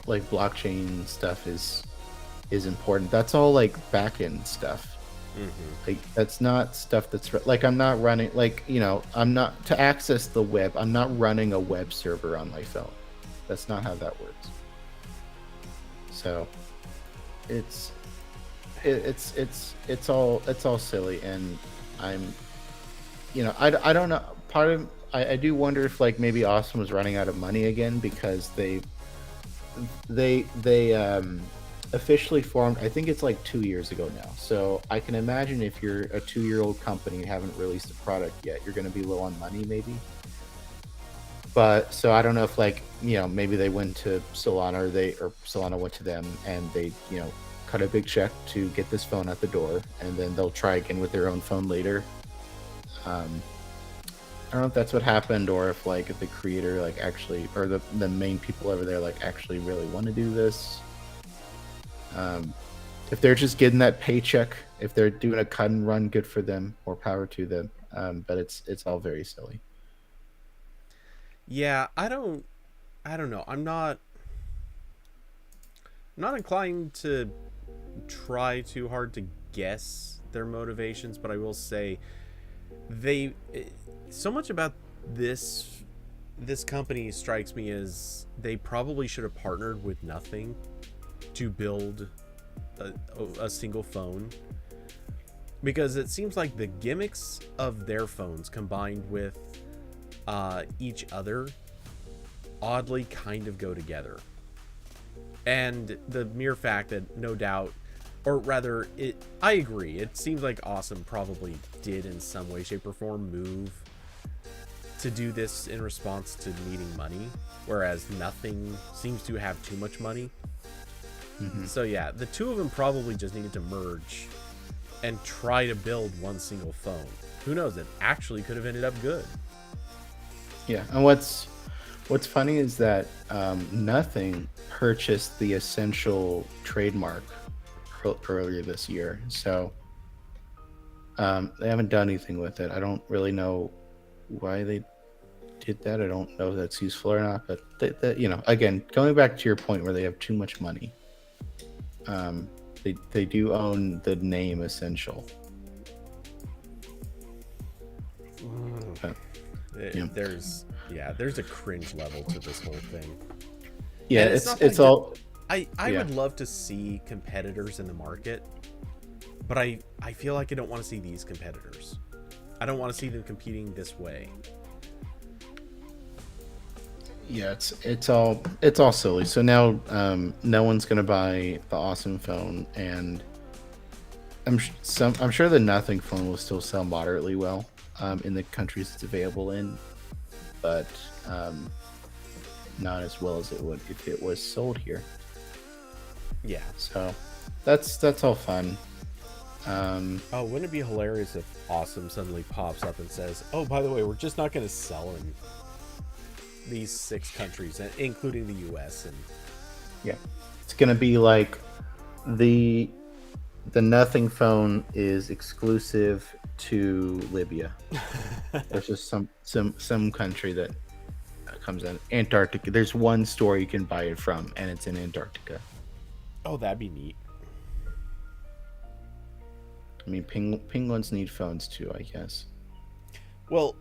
like blockchain stuff is important, that's all like back end stuff. Like that's not stuff that's like I'm not running like I'm not to access the web. I'm not running a web server on my phone. That's not how that works. So it's all silly, and I'm I don't know. Part of I do wonder if like maybe Awesome was running out of money again, because they officially formed, I think it's like 2 years ago now. So I can imagine if you're a 2-year-old company and haven't released a product yet, you're going to be low on money maybe. But so I don't know if like, maybe they went to Solano, or Solano went to them, and they, cut a big check to get this phone out the door, and then they'll try again with their own phone later. I don't know if that's what happened, or if like if the creator like actually, or the main people over there like actually really want to do this. If they're just getting that paycheck, if they're doing a cut and run, good for them, more power to them. But it's all very silly. Yeah, I don't know. I'm not inclined to try too hard to guess their motivations, but I will say so much about this company strikes me as they probably should have partnered with nothing to build a single phone, because it seems like the gimmicks of their phones combined with each other oddly kind of go together. And the mere fact that, no doubt, or rather, I agree, it seems like Awesome probably did in some way, shape, or form move to do this in response to needing money, whereas Nothing seems to have too much money. So yeah, the two of them probably just needed to merge and try to build one single phone. Who knows, it actually could have ended up good. Yeah, and what's funny is that Nothing purchased the Essential trademark earlier this year, so they haven't done anything with it. I don't really know why they did that. I don't know if that's useful or not, but again, going back to your point where they have too much money, they do own the name Essential. There's a cringe level to this whole thing. Yeah, it's all. I would love to see competitors in the market, but I feel like I don't want to see these competitors. I don't want to see them competing this way. Yeah, it's all silly. So now no one's gonna buy the Awesome phone, and I'm sure the Nothing phone will still sell moderately well in the countries it's available in, but not as well as it would if it was sold here. Yeah. So that's all fun. Wouldn't it be hilarious if Awesome suddenly pops up and says, "Oh, by the way, we're just not going to sell in these 6 countries, including the U.S." And yeah, it's gonna be like the Nothing phone is exclusive to Libya. There's just some country that comes in Antarctica. There's one store you can buy it from, and it's in Antarctica. Oh, that'd be neat. I mean, penguins need phones too, I guess. Well,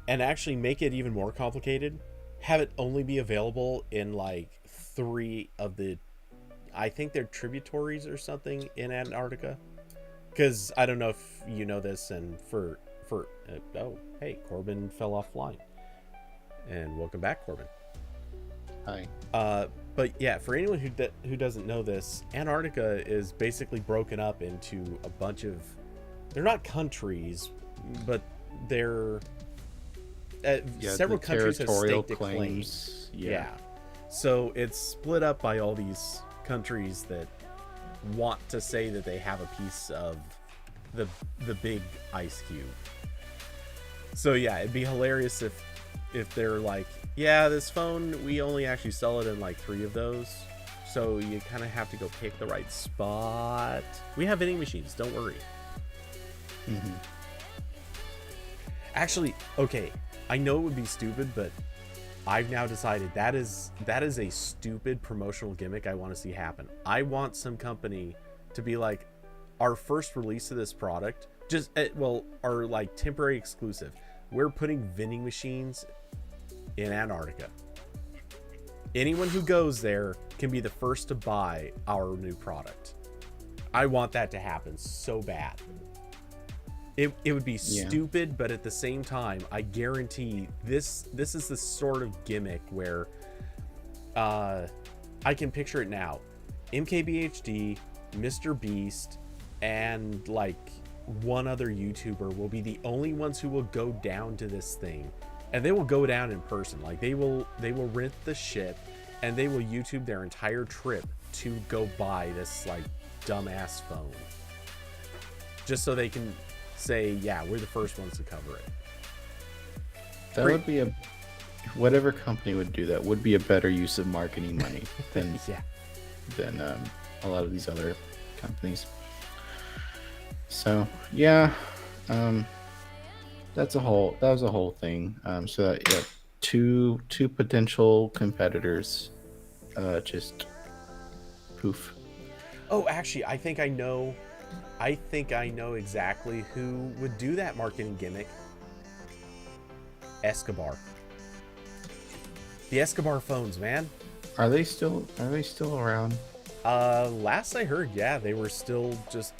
and actually make it even more complicated. Have it only be available in like 3 of the, I think they're tributaries or something in Antarctica. Because I don't know if you know this, and hey, Corbin fell offline. And welcome back, Corbin. Hi. But yeah, for anyone who doesn't know this, Antarctica is basically broken up into a bunch of, they're not countries, but they're several countries have staked a claim. Yeah. So it's split up by all these countries that want to say that they have a piece of the big ice cube. So yeah, it'd be hilarious if they're like, yeah, this phone, we only actually sell it in like 3 of those. So you kind of have to go pick the right spot. We have vending machines, don't worry. Mm-hmm. Actually, okay, I know it would be stupid, but I've now decided that is a stupid promotional gimmick I want to see happen. I want some company to be like, our first release of this product, just, our like temporary exclusive, we're putting vending machines in Antarctica. Anyone who goes there can be the first to buy our new product. I want that to happen so bad. It would be stupid, but at the same time, I guarantee this is the sort of gimmick where I can picture it now. MKBHD, Mr. Beast, and like one other YouTuber will be the only ones who will go down to this thing, and they will go down in person. Like they will rent the ship and they will YouTube their entire trip to go buy this like dumbass phone, just so they can say, yeah, we're the first ones to cover it. That would be whatever company would do that would be a better use of marketing money than than a lot of these other companies. So yeah, that was a whole thing. So that, yeah, two potential competitors, just poof. Oh, actually, I think I know exactly who would do that marketing gimmick. Escobar. The Escobar phones, man. Are they still around? Last I heard, yeah, they were still just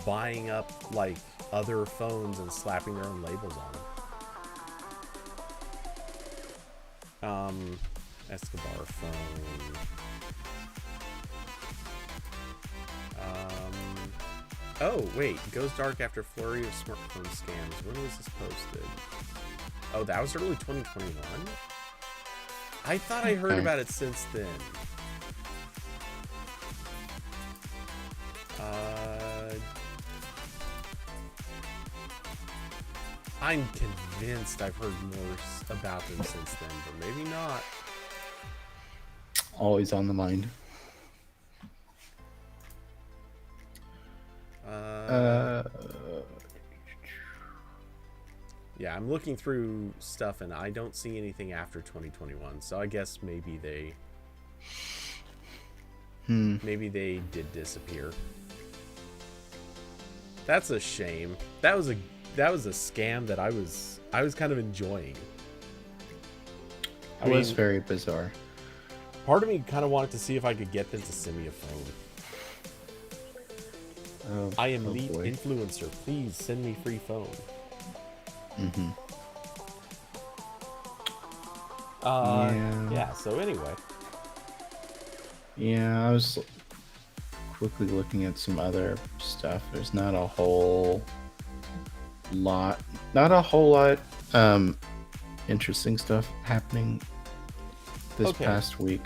buying up like other phones and slapping their own labels on them. Escobar phone. Oh, wait. Goes dark after flurry of smartphone scams. When was this posted? Oh, that was early 2021? I thought I heard about it since then. I'm convinced I've heard more about them since then, but maybe not. Always on the mind. Yeah, I'm looking through stuff and I don't see anything after 2021, so I guess maybe they did disappear. That's a shame. That was a scam that I was kind of enjoying. It was very bizarre. Part of me kind of wanted to see if I could get them to send me a phone. I am lead influencer. Please send me free phone. Mm-hmm. Yeah. So anyway. Yeah, I was quickly looking at some other stuff. There's not a whole lot interesting stuff happening this past week.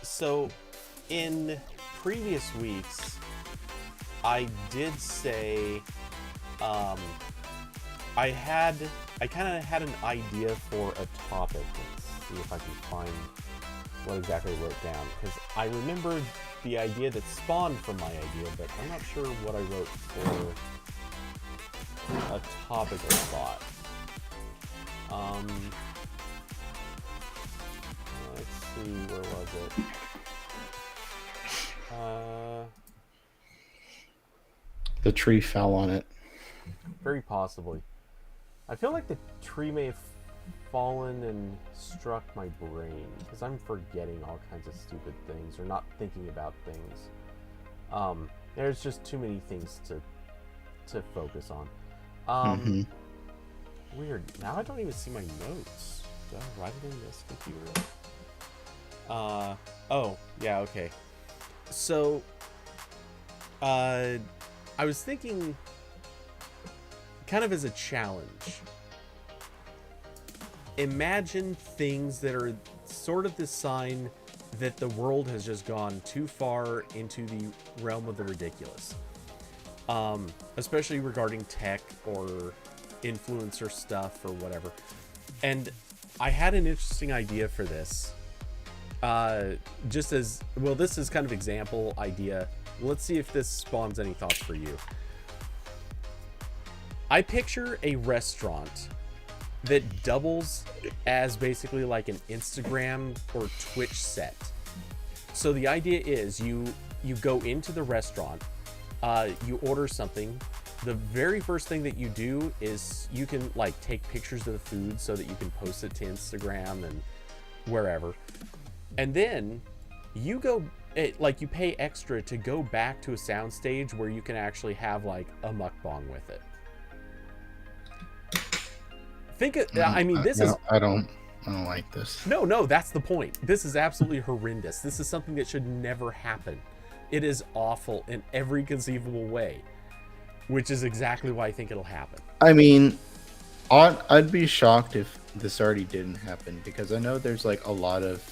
So in previous weeks, I did say I kind of had an idea for a topic. Let's see if I can find what exactly I wrote down, because I remembered the idea that spawned from my idea, but I'm not sure what I wrote for a topic or thought. Let's see, where was it? The tree fell on it. Very possibly. I feel like the tree may have fallen and struck my brain, because I'm forgetting all kinds of stupid things or not thinking about things. There's just too many things to focus on. Weird. Now I don't even see my notes. Did I write it in this computer? Oh, yeah, okay. So, I was thinking, kind of as a challenge, imagine things that are sort of the sign that the world has just gone too far into the realm of the ridiculous. Especially regarding tech or influencer stuff or whatever. And I had an interesting idea for this. Just as well, this is kind of example idea. Let's see if this spawns any thoughts for you. I picture a restaurant that doubles as basically like an Instagram or Twitch set. So the idea is you go into the restaurant, you order something. The very first thing that you do is you can like take pictures of the food so that you can post it to Instagram and wherever. And then you go, you pay extra to go back to a soundstage where you can actually have like a mukbang with it. I don't like this. No, that's the point. This is absolutely horrendous. This is something that should never happen. It is awful in every conceivable way, which is exactly why I think it'll happen. I mean, I'd be shocked if this already didn't happen, because I know there's like a lot of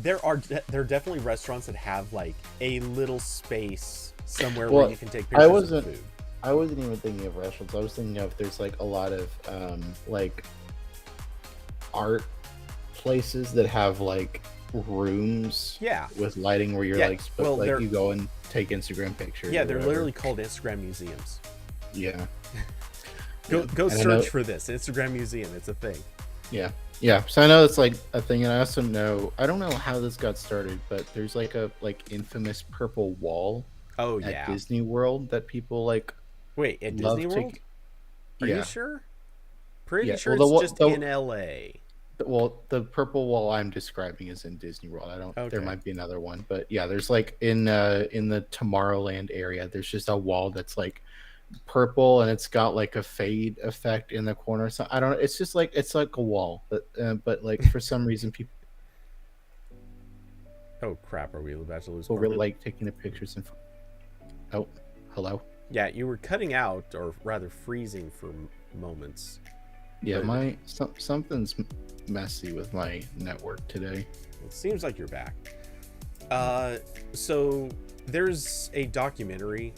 there are definitely restaurants that have like a little space somewhere where you can take pictures of food. I wasn't even thinking of restaurants. I was thinking of there's like a lot of like art places that have like rooms with lighting where you're you go and take Instagram pictures. Yeah, they're literally called Instagram museums. Yeah. Go search for this Instagram museum. It's a thing. Yeah. So I know it's like a thing, and I also know, I don't know how this got started, but there's like a infamous purple wall. At Disney World that people like. Wait, at Disney World? Are you sure? Pretty sure it's just in LA. Well, the purple wall I'm describing is in Disney World. There might be another one, but yeah, there's like in the Tomorrowland area, there's just a wall that's like purple and it's got like a fade effect in the corner. So I don't know. It's just like it's like a wall, but like for some reason people. Oh crap! Are we about to lose? People really like taking the pictures and. Oh, hello. Yeah, you were cutting out, or rather freezing for moments. Yeah, something's messy with my network today. It seems like you're back. So there's a documentary,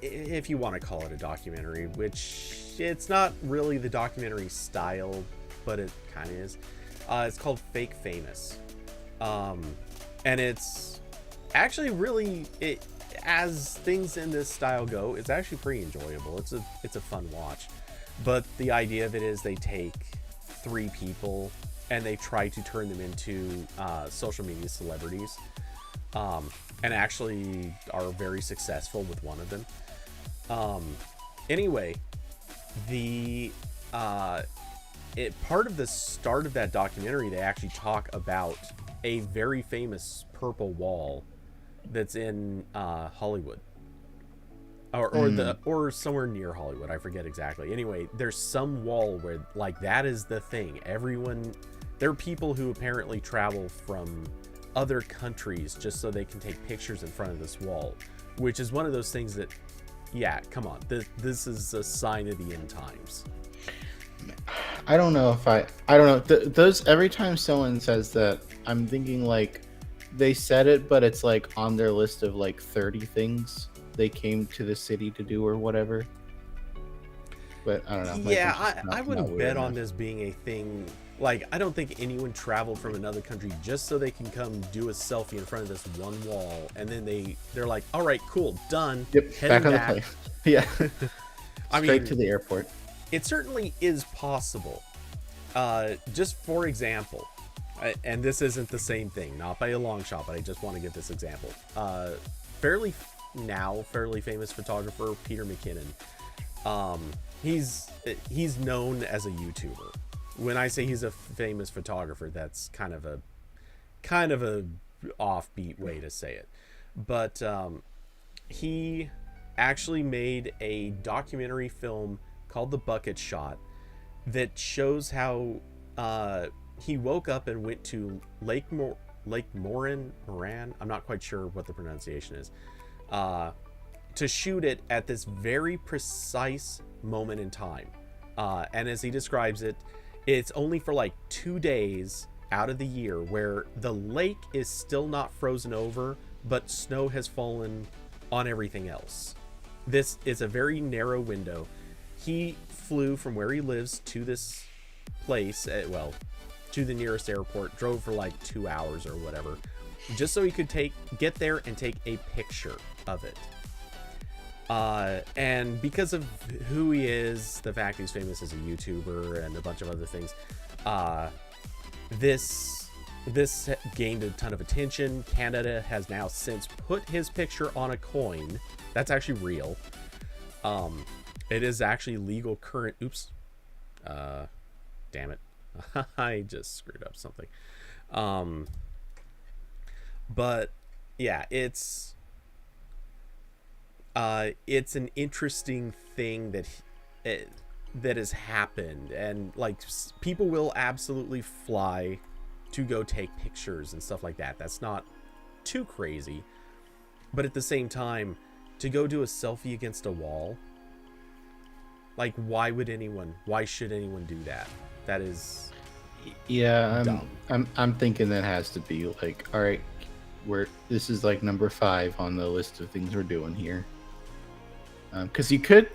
if you want to call it a documentary, which it's not really the documentary style, but it kind of is. It's called Fake Famous, and it's actually really as things in this style go, it's actually pretty enjoyable. It's a fun watch. But the idea of it is they take 3 people and they try to turn them into social media celebrities, and actually are very successful with one of them. Anyway, part of the start of that documentary, they actually talk about a very famous purple wall that's in Hollywood, or somewhere near Hollywood. I forget exactly. Anyway, there's some wall where like that is the thing. There are people who apparently travel from other countries just so they can take pictures in front of this wall, which is one of those things that, yeah, come on, this is a sign of the end times. I don't know if I don't know. Those every time someone says that, I'm thinking like they said it, but it's like on their list of like 30 things they came to the city to do or whatever. But I don't know. Yeah, I wouldn't bet on this being a thing. Like, I don't think anyone traveled from another country just so they can come do a selfie in front of this one wall, and then they're like, all right, cool, done. Yep, back on the plane. Yeah. Straight to the airport. It certainly is possible. Just for example, and this isn't the same thing, not by a long shot, but I just want to give this example. Fairly famous photographer Peter McKinnon. He's known as a YouTuber. When I say he's a famous photographer, that's kind of a offbeat way to say it. But he actually made a documentary film called The Bucket Shot that shows how he woke up and went to Lake Moran, I'm not quite sure what the pronunciation is, to shoot it at this very precise moment in time. And as he describes it, it's only for like 2 days out of the year where the lake is still not frozen over, but snow has fallen on everything else. This is a very narrow window. he flew from where he lives to this place, to the nearest airport, drove for like 2 hours or whatever, just so he could get there and take a picture of it. And because of who he is, the fact he's famous as a YouTuber and a bunch of other things, this gained a ton of attention. Canada has now since put his picture on a coin. That's actually real. It is actually legal current. Oops. Damn it. I just screwed up something. But yeah, it's an interesting thing that has happened, and like people will absolutely fly to go take pictures and stuff like that. That's not too crazy, but at the same time, to go do a selfie against a wall, like why should anyone do that? That is dumb. I'm thinking that has to be like, all right, this is like number 5 on the list of things we're doing here. Because you could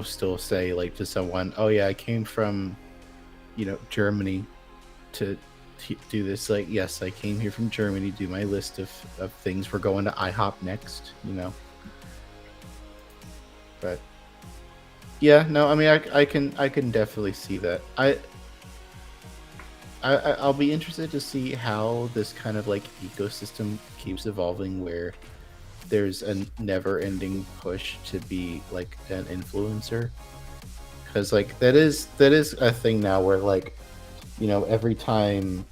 still say like to someone, oh yeah, I came from Germany to do this. Like, yes, I came here from Germany to do my list of things. We're going to IHOP next, but yeah, no, I mean, I can definitely see that. I'll be interested to see how this kind of like ecosystem keeps evolving, where there's a never-ending push to be like an influencer, because like that is a thing now where like every time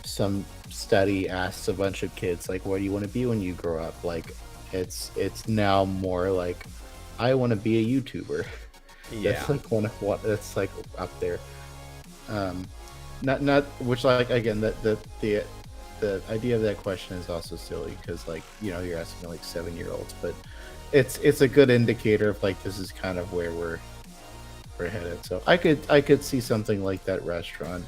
some study asks a bunch of kids like, what do you want to be when you grow up, like it's now more like, I want to be a YouTuber. Yeah, that's like one of what that's like up there. Not which, like, again, the idea of that question is also silly, because like you're asking like 7-year-olds, but it's a good indicator of like this is kind of where we're headed. So I could see something like that restaurant.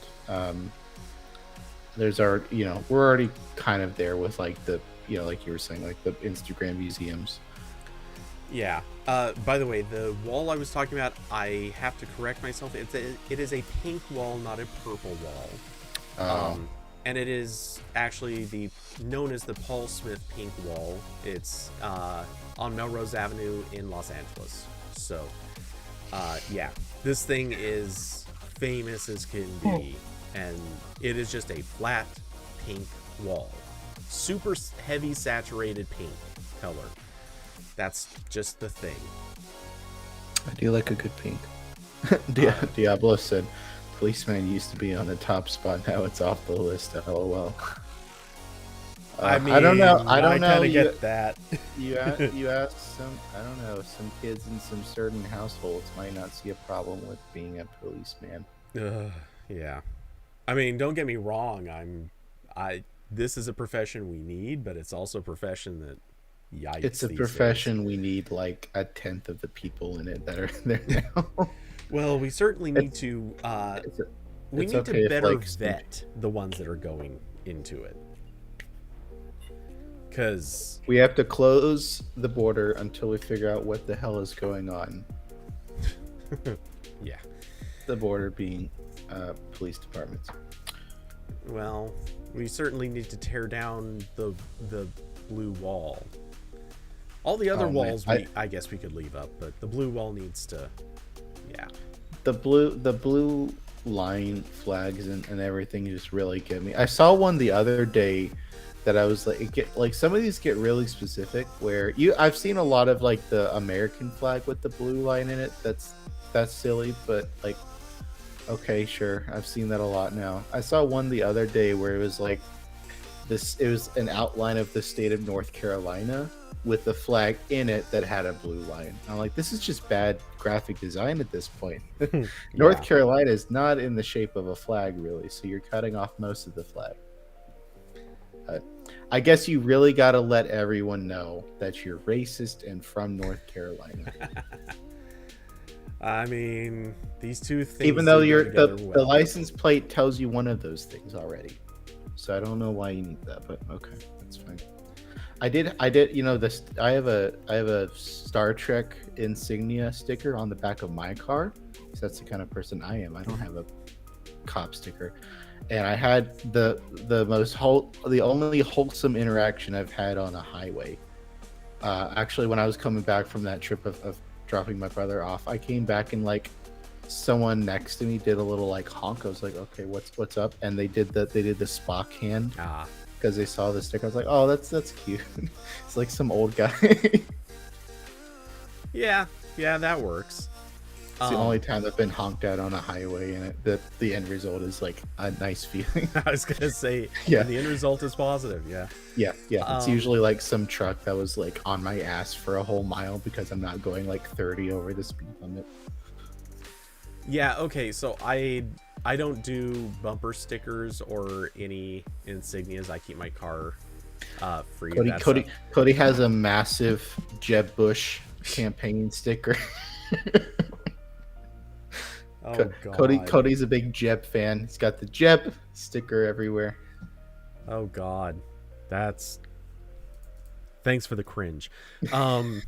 There's our we're already kind of there with like the like you were saying, like the Instagram museums. Yeah. By the way, the wall I was talking about, I have to correct myself. It is a pink wall, not a purple wall. And it is actually known as the Paul Smith Pink Wall. It's on Melrose Avenue in Los Angeles. So, yeah, this thing is famous as can be, and it is just a flat pink wall, super heavy saturated pink color. That's just the thing. I do like a good pink. Diablo said, Policeman used to be on the top spot, now it's off the list. LOL. I mean, I don't know. I don't know. You get that. you ask some. I don't know. Some kids in some certain households might not see a problem with being a policeman. Yeah. I mean, don't get me wrong. This is a profession we need, but it's also a profession that, yikes. It's a profession we need like 1/10 of the people in it that are there now. Well, we certainly need to. We need to better vet the ones that are going into it, because we have to close the border until we figure out what the hell is going on. Yeah, the border being police departments. Well, we certainly need to tear down the blue wall. All the other walls, I guess we could leave up, but the blue wall needs to. Yeah. The blue line flags and everything just really get me. I saw one the other day that I was like, some of these get really specific, where I've seen a lot of like the American flag with the blue line in it. That's silly, but like, okay, sure. I've seen that a lot now. I saw one the other day where it was like this, it was an outline of the state of North Carolina with the flag in it that had a blue line. I'm like, this is just bad graphic design at this point. North Carolina is not in the shape of a flag, really, so you're cutting off most of the flag. I guess you really got to let everyone know that you're racist and from North Carolina. I mean, these two things, even though the license plate tells you one of those things already, so I don't know why you need that, but okay, that's fine. I did. You know, this. I have a Star Trek insignia sticker on the back of my car. So that's the kind of person I am. I don't have a cop sticker, and I had the only wholesome interaction I've had on a highway. Actually, when I was coming back from that trip of dropping my brother off, I came back and like someone next to me did a little like honk. I was like, okay, what's up? And they did the Spock hand. Because they saw the sticker. I was like, oh, that's cute. It's like some old guy. Yeah, that works. It's the only time I've been honked at on a highway, and the end result is like a nice feeling. I was gonna say, yeah, the end result is positive. Yeah. It's usually like some truck that was like on my ass for a whole mile because I'm not going like 30 over the speed limit. Yeah. Okay. So I don't do bumper stickers or any insignias. I keep my car free. Cody has a massive Jeb Bush campaign sticker. Oh God. Cody's a big Jeb fan. He's got the Jeb sticker everywhere. Oh God, thanks for the cringe. No,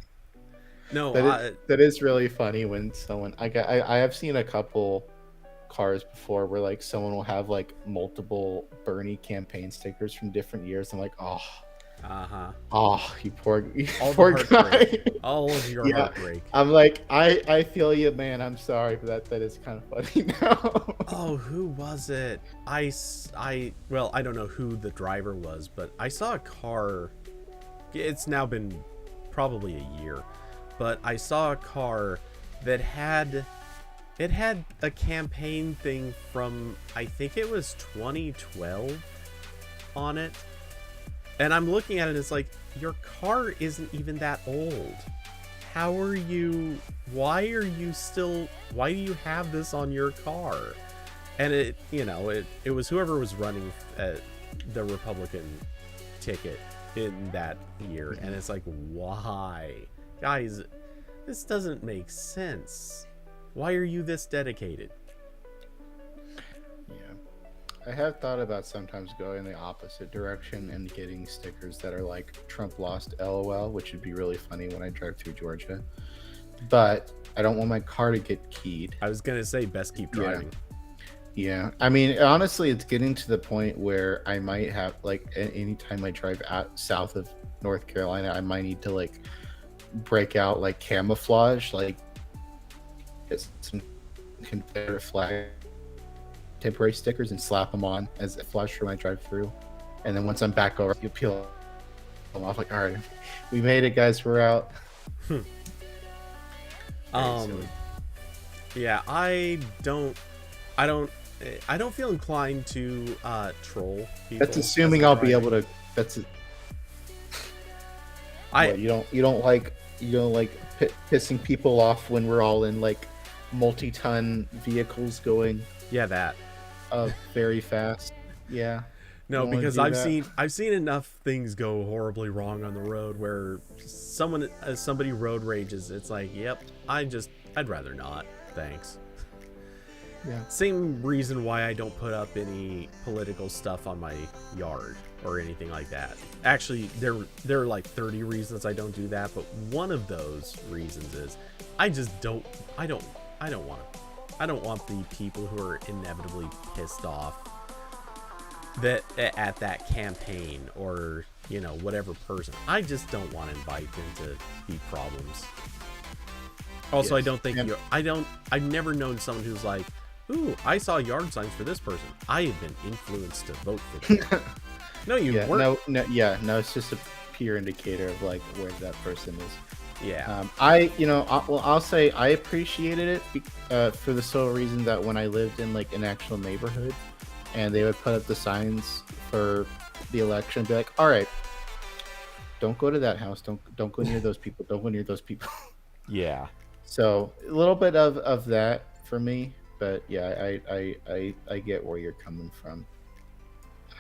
that is really funny when someone I have seen a couple cars before where like someone will have like multiple Bernie campaign stickers from different years. I'm like, oh, you poor guy. All of your heartbreak. I'm like, I feel you, man. I'm sorry, but that is kind of funny now. Oh, who was it? Well, I don't know who the driver was, but I saw a car. It's now been probably a year, but I saw a car that had a campaign thing from, I think it was 2012 on it. And I'm looking at it, it's like, your car isn't even that old. Why do you have this on your car? And it was whoever was running the Republican ticket in that year. And it's like, why? Guys, this doesn't make sense. Why are you this dedicated? I have thought about sometimes going the opposite direction and getting stickers that are like Trump lost LOL, which would be really funny when I drive through Georgia. But I don't want my car to get keyed. I was going to say best keep driving. Yeah. I mean, honestly, it's getting to the point where I might have like anytime I drive out south of North Carolina, I might need to like break out like camouflage, like get some Confederate flag temporary stickers and slap them on as a flash when I drive through, and then once I'm back over, you peel them off. Like, all right, we made it, guys. We're out. Yeah, I don't feel inclined to troll people. That's assuming I'll be able to. That's it. You don't like pissing people off when we're all in like multi-ton vehicles going. Yeah, that. Very fast. Yeah. No, because I've seen enough things go horribly wrong on the road where somebody road rages. It's like, yep, I'd rather not. Thanks. Yeah. Same reason why I don't put up any political stuff on my yard or anything like that. Actually, there are like 30 reasons I don't do that, but one of those reasons is I don't want the people who are inevitably pissed off at that campaign or whatever person. I just don't want to invite them to be problems. Also, yes. I don't think I've never known someone who's like, ooh, I saw yard signs for this person. I have been influenced to vote for them. No, you weren't. No, it's just a peer indicator of like where that person is. Yeah. I'll say I appreciated it for the sole reason that when I lived in like an actual neighborhood and they would put up the signs for the election, be like, all right, don't go to that house. Don't go near those people. Don't go near those people. Yeah. So a little bit of that for me, but yeah, I get where you're coming from.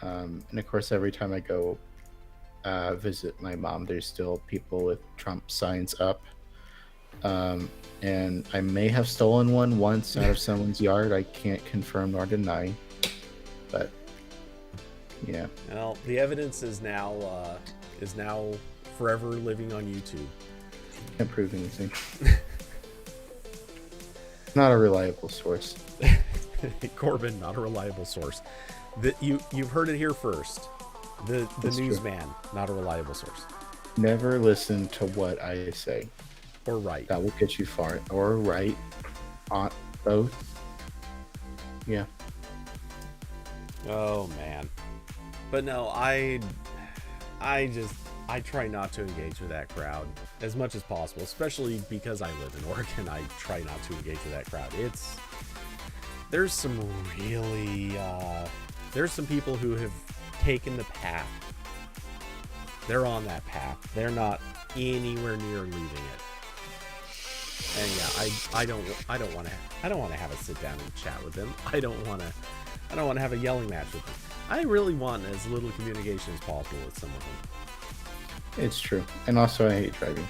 And of course, every time I go visit my mom, there's still people with Trump signs up, and I may have stolen one once out of someone's yard. I can't confirm nor deny, but yeah. Well, the evidence is now is now forever living on YouTube. Can't prove anything. Not a reliable source. Corbin, not a reliable source. You've heard it here first. The newsman, not a reliable source. Never listen to what I say. Or write. That will get you far. Or write. On both. Yeah. Oh man. But no, I try not to engage with that crowd as much as possible, especially because I live in Oregon. I try not to engage with that crowd. There's some really there's some people who have taken the path. They're on that path. They're not anywhere near leaving it. And yeah, I don't want to have a sit down and chat with them. I don't want to have a yelling match with them. I really want as little communication as possible with some of them. It's true. And also I hate driving.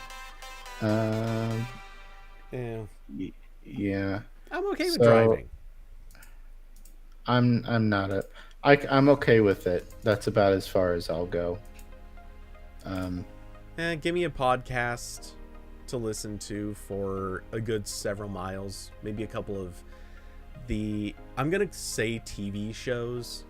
Yeah. I'm okay with driving. I'm not I'm okay with it. That's about as far as I'll go. Give me a podcast to listen to for a good several miles, maybe a couple of I'm gonna say TV shows,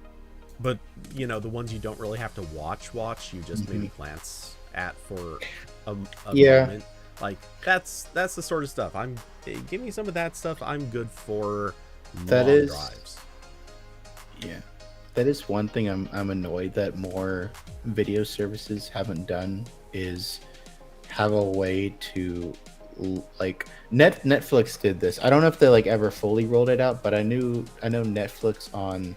but the ones you don't really have to watch, you just maybe glance at for a moment. Like that's the sort of stuff. Give me some of that stuff. I'm good for long drives. Yeah, that is one thing I'm annoyed that more video services haven't done, is have a way to, like, Netflix did this. I don't know if they like ever fully rolled it out, but I know Netflix on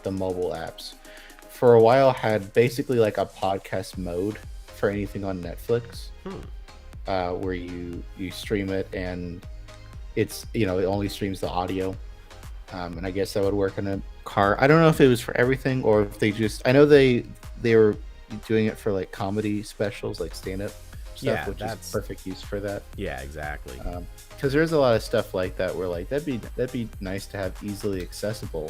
the mobile apps for a while had basically like a podcast mode for anything on Netflix, where you stream it and it's it only streams the audio, and I guess that would work in a car. I don't know if it was for everything or if they just, I know they were doing it for like comedy specials, like stand-up stuff, which is perfect use for that. Yeah, exactly. Because there's a lot of stuff like that where like that'd be nice to have easily accessible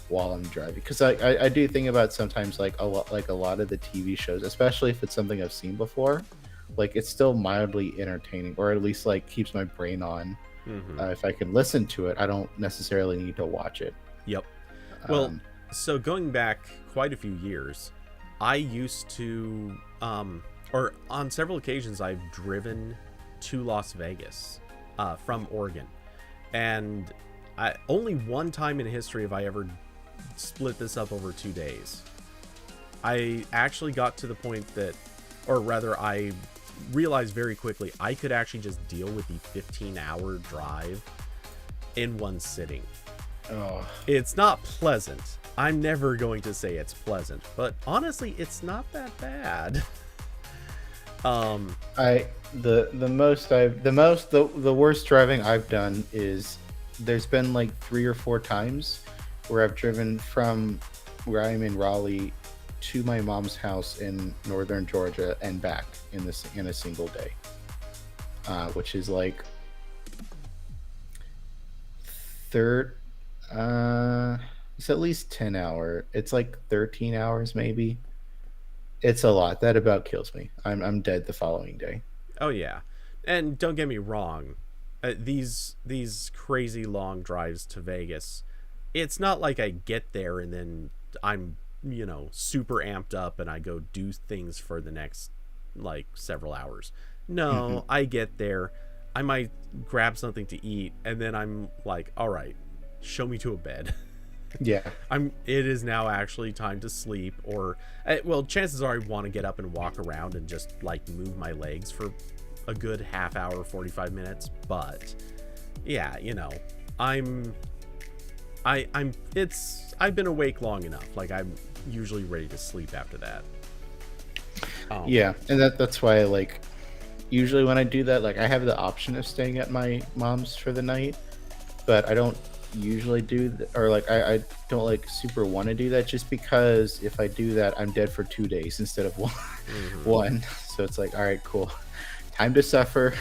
while I'm driving. Because I do think about sometimes like a lot of the TV shows, especially if it's something I've seen before, like it's still mildly entertaining, or at least like keeps my brain on. If I can listen to it, I don't necessarily need to watch it. Yep. Well, so going back quite a few years, I used to, or on several occasions, I've driven to Las Vegas from Oregon. And only one time in history have I ever split this up over 2 days. I actually got to the point that, or rather, I realized very quickly I could actually just deal with the 15-hour drive in one sitting. Oh. It's not pleasant. I'm never going to say it's pleasant, but honestly, it's not that bad. The worst driving I've done is there's been like 3 or 4 times where I've driven from where I'm in Raleigh to my mom's house in northern Georgia and back in a single day, which is like it's at least 10 hours. It's like 13 hours maybe. It's a lot. That about kills me. I'm dead the following day. Oh yeah, and don't get me wrong, these crazy long drives to Vegas, it's not like I get there and then I'm super amped up and I go do things for the next like several hours. No, I get there, I might grab something to eat, and then I'm like, all right, show me to a bed. Yeah. It is now actually time to sleep, or well, chances are I want to get up and walk around and just like move my legs for a good half hour, 45 minutes. But yeah, I've been awake long enough. Like I'm usually ready to sleep after that. Yeah, and that's why I like, usually when I do that, like I have the option of staying at my mom's for the night, but I don't usually do or like I don't like super want to do that, just because if I do that I'm dead for 2 days instead of one. So it's like, all right, cool, time to suffer.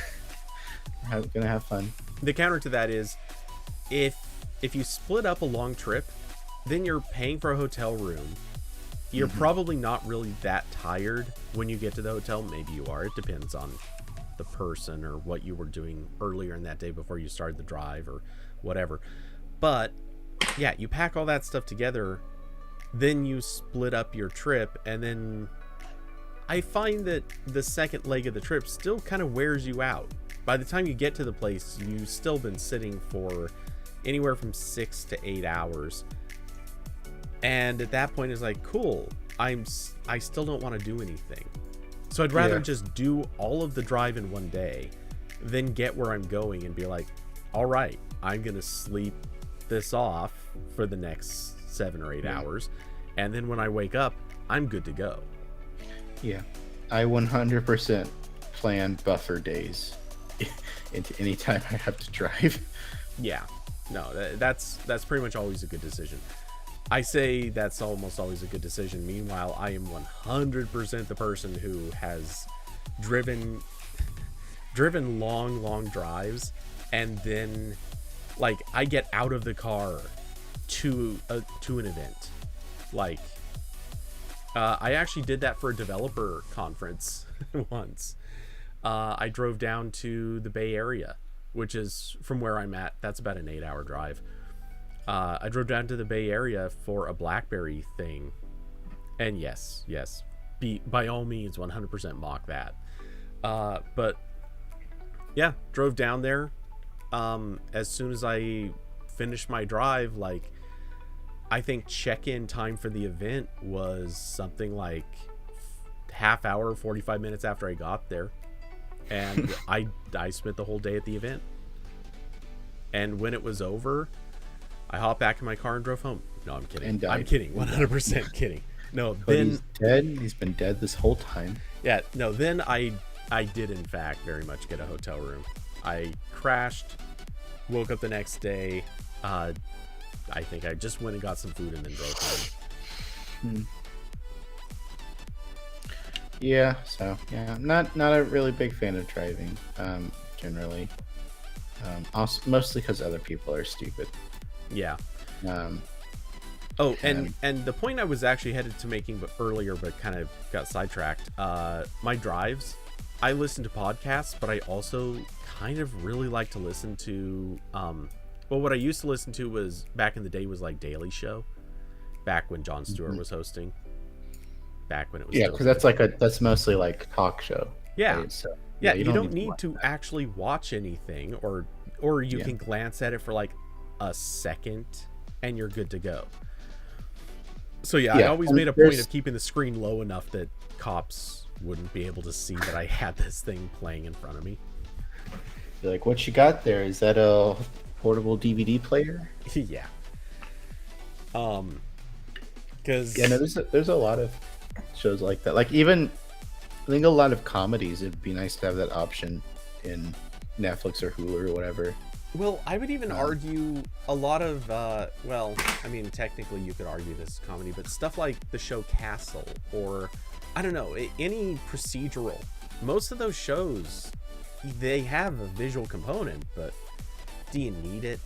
I'm gonna have fun. The counter to that is if you split up a long trip, then you're paying for a hotel room, you're probably not really that tired when you get to the hotel. Maybe you are. It depends on the person or what you were doing earlier in that day before you started the drive or whatever. But yeah, you pack all that stuff together, then you split up your trip, and then I find that the second leg of the trip still kind of wears you out. By the time you get to the place, you've still been sitting for anywhere from 6 to 8 hours. And at that point, it's like, cool, I still don't want to do anything. So I'd rather just do all of the drive in one day, then get where I'm going and be like, all right, I'm going to sleep this off for the next 7 or 8 hours. And then when I wake up, I'm good to go. Yeah, I 100% plan buffer days into any time I have to drive. Yeah, no, that's pretty much always a good decision. I say that's almost always a good decision. Meanwhile, I am 100% the person who has driven long drives, and then like I get out of the car to an event. Like I actually did that for a developer conference once. I drove down to the Bay Area, which is from where I'm at. That's about an 8-hour drive. I drove down to the Bay Area for a BlackBerry thing. And yes, by all means, 100% mock that. But yeah, drove down there. As soon as I finished my drive, like, I think check-in time for the event was something like half hour, 45 minutes after I got there. And I spent the whole day at the event. And when it was over, I hopped back in my car and drove home. No, I'm kidding. And I'm kidding. 100% kidding. No, But then he's dead. He's been dead this whole time. yeah, no, then I did in fact very much get a hotel room. I crashed, woke up the next day. I think I just went and got some food and then drove home. Yeah, so yeah, I'm not a really big fan of driving, generally. Also, mostly because other people are stupid. Yeah. Um, Oh, and the point I was actually headed to making earlier, but kind of got sidetracked. My drives, I listen to podcasts, but I also kind of really like to listen to. Well, what I used to listen to was back in the day was like Daily Show, back when Jon Stewart was hosting. Back when it was because that's mostly like talk show. Yeah. Right? So, Yeah, you don't need need to actually watch anything, or you can glance at it for like a second and you're good to go. So yeah, I always made a point of keeping the screen low enough that cops wouldn't be able to see that I had this thing playing in front of me. You're like, what you got there? Is that a portable DVD player? Yeah. Because no, there's a lot of shows like that. Like even I think a lot of comedies, it'd be nice to have that option in Netflix or Hulu or whatever. Well, I would even argue a lot of, well, I mean, technically you could argue this is comedy, but stuff like the show Castle, or, I don't know, any procedural. Most of those shows, they have a visual component, but do you need it?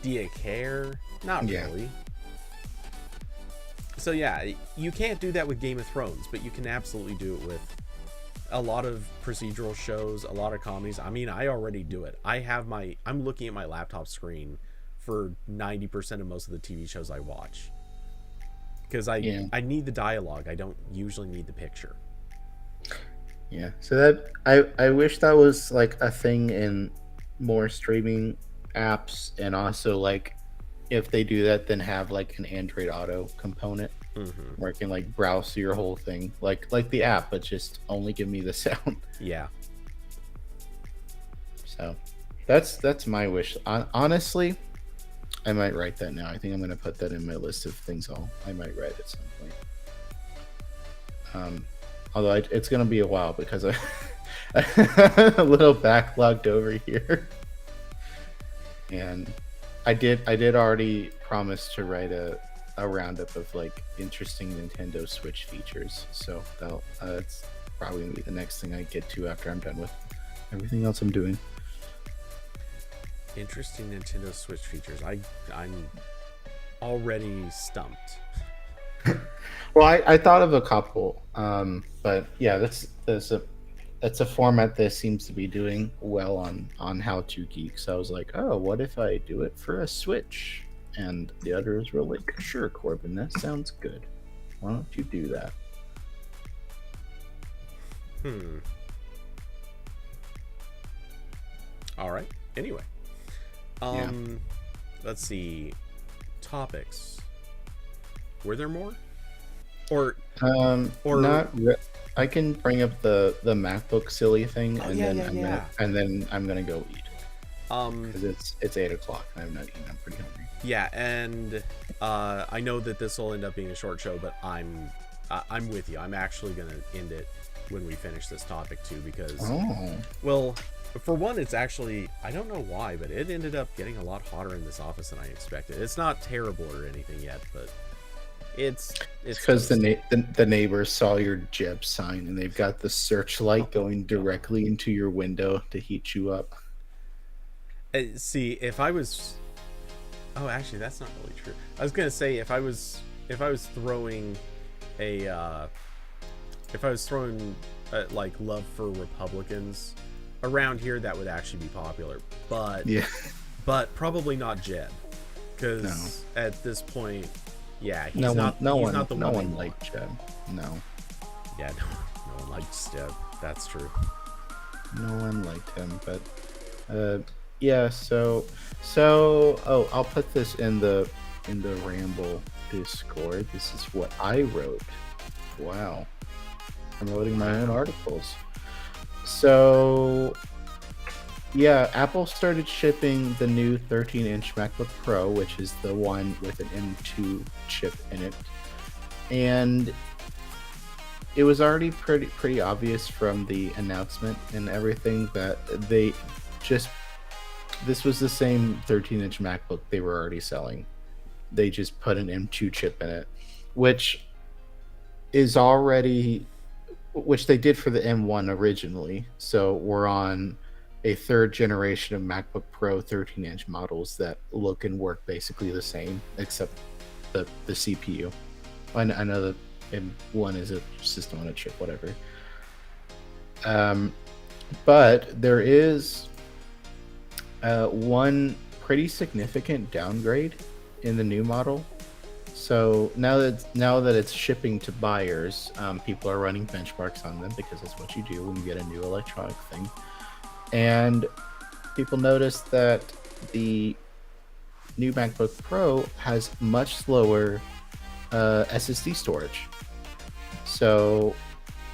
Do you care? Not really. So yeah, you can't do that with Game of Thrones, but you can absolutely do it with a lot of procedural shows, a lot of comedies. I mean, I already do it. I'm looking at my laptop screen for 90% of most of the TV shows I watch. Because I need the dialogue. I don't usually need the picture. Yeah. So that I wish that was like a thing in more streaming apps, and also like if they do that, then have like an Android Auto component. Where I can like browse your whole thing like the app, but just only give me the sound. Yeah. So that's my wish. Honestly, I might write that now. I think I'm gonna put that in my list of things I might write at some point. Although it's gonna be a while because I'm a little backlogged over here, and I did already promise to write a roundup of like interesting Nintendo Switch features, so that's probably gonna be the next thing I get to after I'm done with everything else I'm doing. Interesting Nintendo Switch features. I'm already stumped. Well, I thought of a couple, but yeah, that's a format that seems to be doing well on How to Geek. So I was like, oh, what if I do it for a Switch? And the others were like, sure, Corbin, that sounds good. Why don't you do that? All right. Anyway, Yeah. let's see. Topics. Were there more? Or or Not. I can bring up the MacBook silly thing, oh and yeah, then yeah, yeah. I'm gonna go eat Um, because it's 8 o'clock. And I'm not eating. I'm pretty hungry. yeah, and I know that this will end up being a short show, but I'm with you. I'm actually gonna end it when we finish this topic too, because Oh, well, for one, it's actually, I don't know why, but it ended up getting a lot hotter in this office than I expected. It's not terrible or anything yet, but it's because toasty. the neighbors saw your Jeb sign and they've got the searchlight going directly into your window to heat you up. See, if I was, oh, actually, that's not really true. I was gonna say if I was throwing a if I was throwing like love for Republicans around here, that would actually be popular. Yeah. But probably not Jeb, No. because at this point, yeah, he's No one. not No he's one. not the No one. one liked Jeb. No. Yeah, no one likes Jeb. That's true. No one liked him. But yeah. So. Oh, I'll put this in the Ramble Discord. This is what I wrote. Wow. I'm writing my own articles. So yeah, Apple started shipping the new 13-inch MacBook Pro, which is the one with an M2 chip in it. And it was already pretty obvious from the announcement and everything that they just this was the same 13-inch MacBook they were already selling. They just put an M2 chip in it, which is already which they did for the M1 originally. So we're on a third generation of MacBook Pro 13-inch models that look and work basically the same, except the CPU. I know that M1 is a system on a chip, whatever. But there is one pretty significant downgrade in the new model. So now that it's shipping to buyers, people are running benchmarks on them because that's what you do when you get a new electronic thing. And people noticed that the new MacBook Pro has much slower SSD storage. So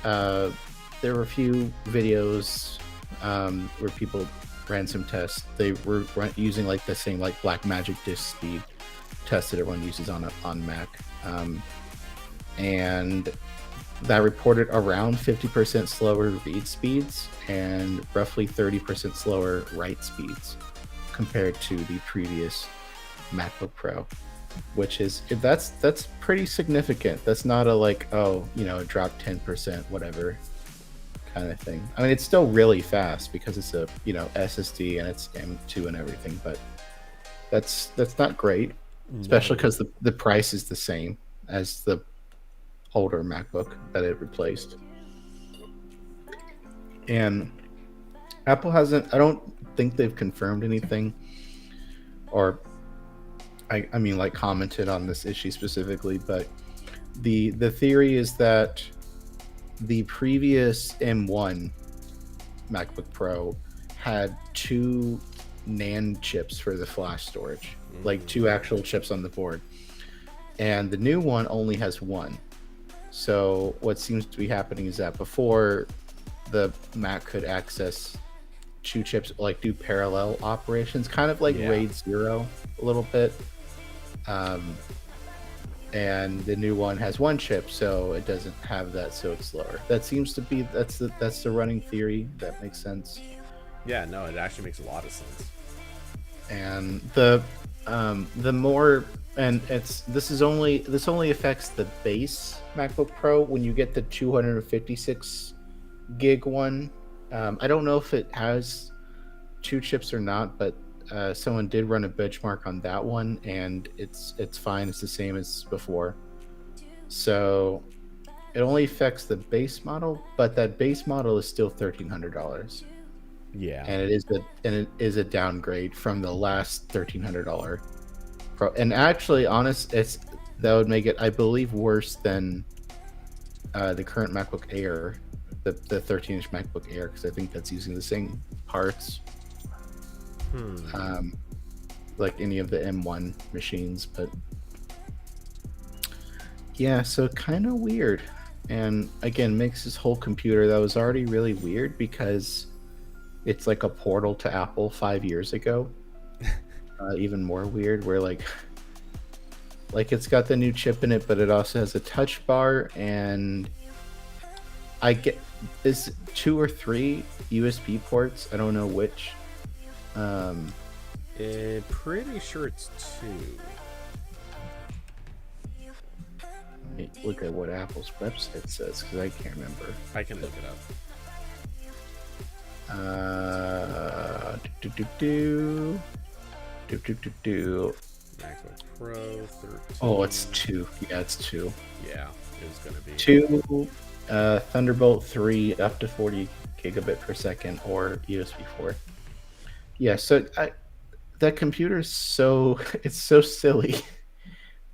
there were a few videos where people ran some tests. They were using like the same like Blackmagic disk speed test that everyone uses on Mac, and that reported around 50% slower read speeds and roughly 30% slower write speeds compared to the previous MacBook Pro, which is that's pretty significant. That's not a like, oh, it dropped 10%, whatever kind of thing. I mean, it's still really fast because it's a SSD and it's M2 and everything, but that's not great, especially because the price is the same as the older MacBook that it replaced. And Apple hasn't, I don't think they've confirmed anything, or I mean like commented on this issue specifically, but the theory is that the previous M1 MacBook Pro had two NAND chips for the flash storage, like two actual chips on the board, and the new one only has one. So what seems to be happening is that before, the Mac could access two chips, like do parallel operations, kind of like RAID 0 a little bit. And the new one has one chip, so it doesn't have that, so it's slower. That seems to be that's the running theory. That makes sense. Yeah, no, it actually makes a lot of sense. And the more, and this only affects the base MacBook Pro. When you get the 256 gig one, I don't know if it has two chips or not, but someone did run a benchmark on that one, and it's fine. It's the same as before. So it only affects the base model, but that base model is still $1,300. Yeah. And it is a downgrade from the last $1,300 Pro. And actually, that would make it, I believe, worse than the current MacBook Air, the 13-inch MacBook Air, because I think that's using the same parts, like any of the M1 machines. But yeah, so kind of weird. And again, makes this whole computer that was already really weird because it's like a portal to Apple 5 years ago. Even more weird, where like it's got the new chip in it, but it also has a touch bar, and I get is 2 or 3 USB ports. I don't know which. Pretty sure it's 2. Let me look at what Apple's website says, because I can't remember. I can look it up. MacBook Pro 13. Oh, it's 2. Yeah, it's 2. Yeah, it was gonna be 2 Thunderbolt 3 up to 40 gigabit per second, or USB 4. Yeah, so that computer is it's so silly.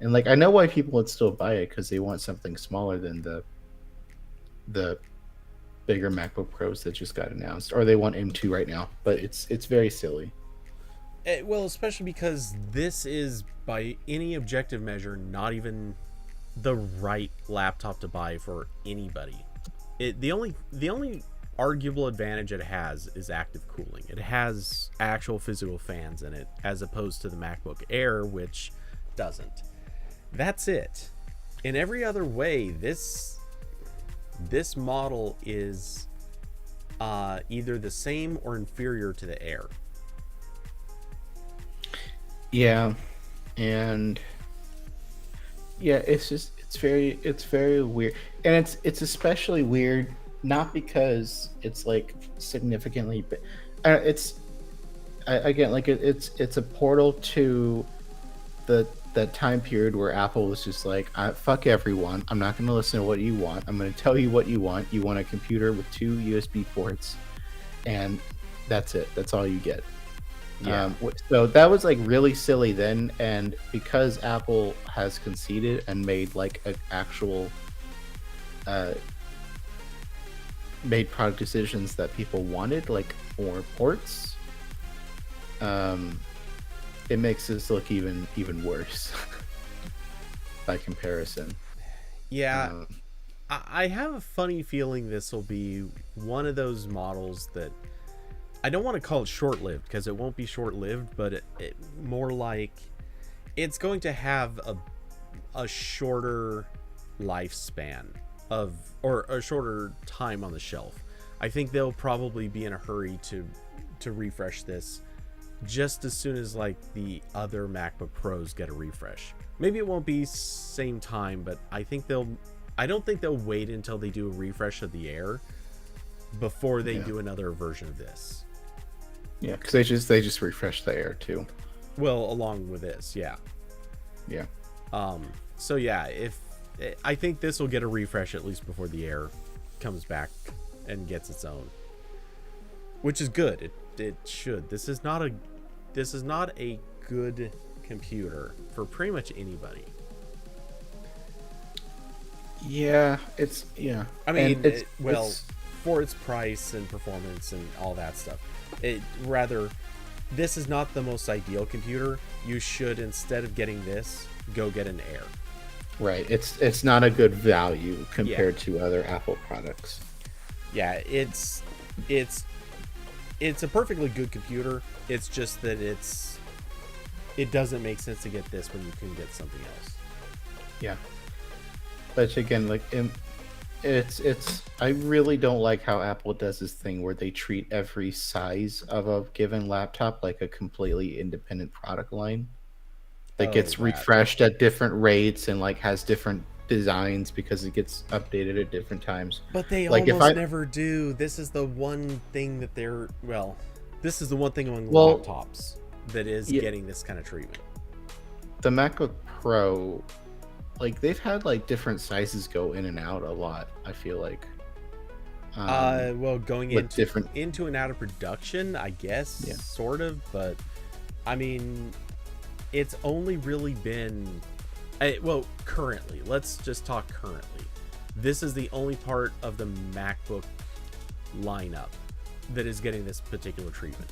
And like, I know why people would still buy it, because they want something smaller than the bigger MacBook Pros that just got announced, or they want M2 right now. But it's very silly. Well, especially because this is, by any objective measure, not even the right laptop to buy for anybody. The only arguable advantage it has is active cooling. It has actual physical fans in it, as opposed to the MacBook Air, which doesn't. That's it. In every other way, this model is either the same or inferior to the Air. Yeah, and yeah, it's very weird, and it's especially weird not because it's like significantly, it's a portal to that time period where Apple was just like, fuck everyone, I'm not going to listen to what you want, I'm going to tell you what you want. You want a computer with 2 USB ports, and that's it. That's all you get. Yeah. So that was like really silly then, and because Apple has conceded and made like an actual made product decisions that people wanted, like more ports, it makes this look even worse by comparison. Yeah, I have a funny feeling this will be one of those models that, I don't want to call it short-lived, because it won't be short-lived, but it more like it's going to have a shorter lifespan or a shorter time on the shelf. I think they'll probably be in a hurry to refresh this just as soon as like the other MacBook Pros get a refresh. Maybe it won't be same time, but I don't think they'll wait until they do a refresh of the Air before they do another version of this. Yeah, because they just refreshed the Air too. Well, along with this, yeah. So yeah, I think this will get a refresh at least before the Air comes back and gets its own, which is good. It should. This is not a good computer for pretty much anybody. Yeah, I mean, for its price and performance and all that stuff. This is not the most ideal computer. You should, instead of getting this, go get an Air. Right. It's not a good value compared to other Apple products. Yeah, it's a perfectly good computer. It's just that it doesn't make sense to get this when you can get something else. Yeah. But again, like I really don't like how Apple does this thing where they treat every size of a given laptop like a completely independent product line that gets refreshed at different rates and like has different designs because it gets updated at different times. But they like almost never do. This is the one thing that this is the one thing among laptops that is getting this kind of treatment. The MacBook Pro, like they've had like different sizes go in and out a lot. I feel like. Well, going with into different into and out of production, I guess, Yeah. sort of, but I mean, it's only really been, well, currently. Let's just talk currently. This is the only part of the MacBook lineup that is getting this particular treatment.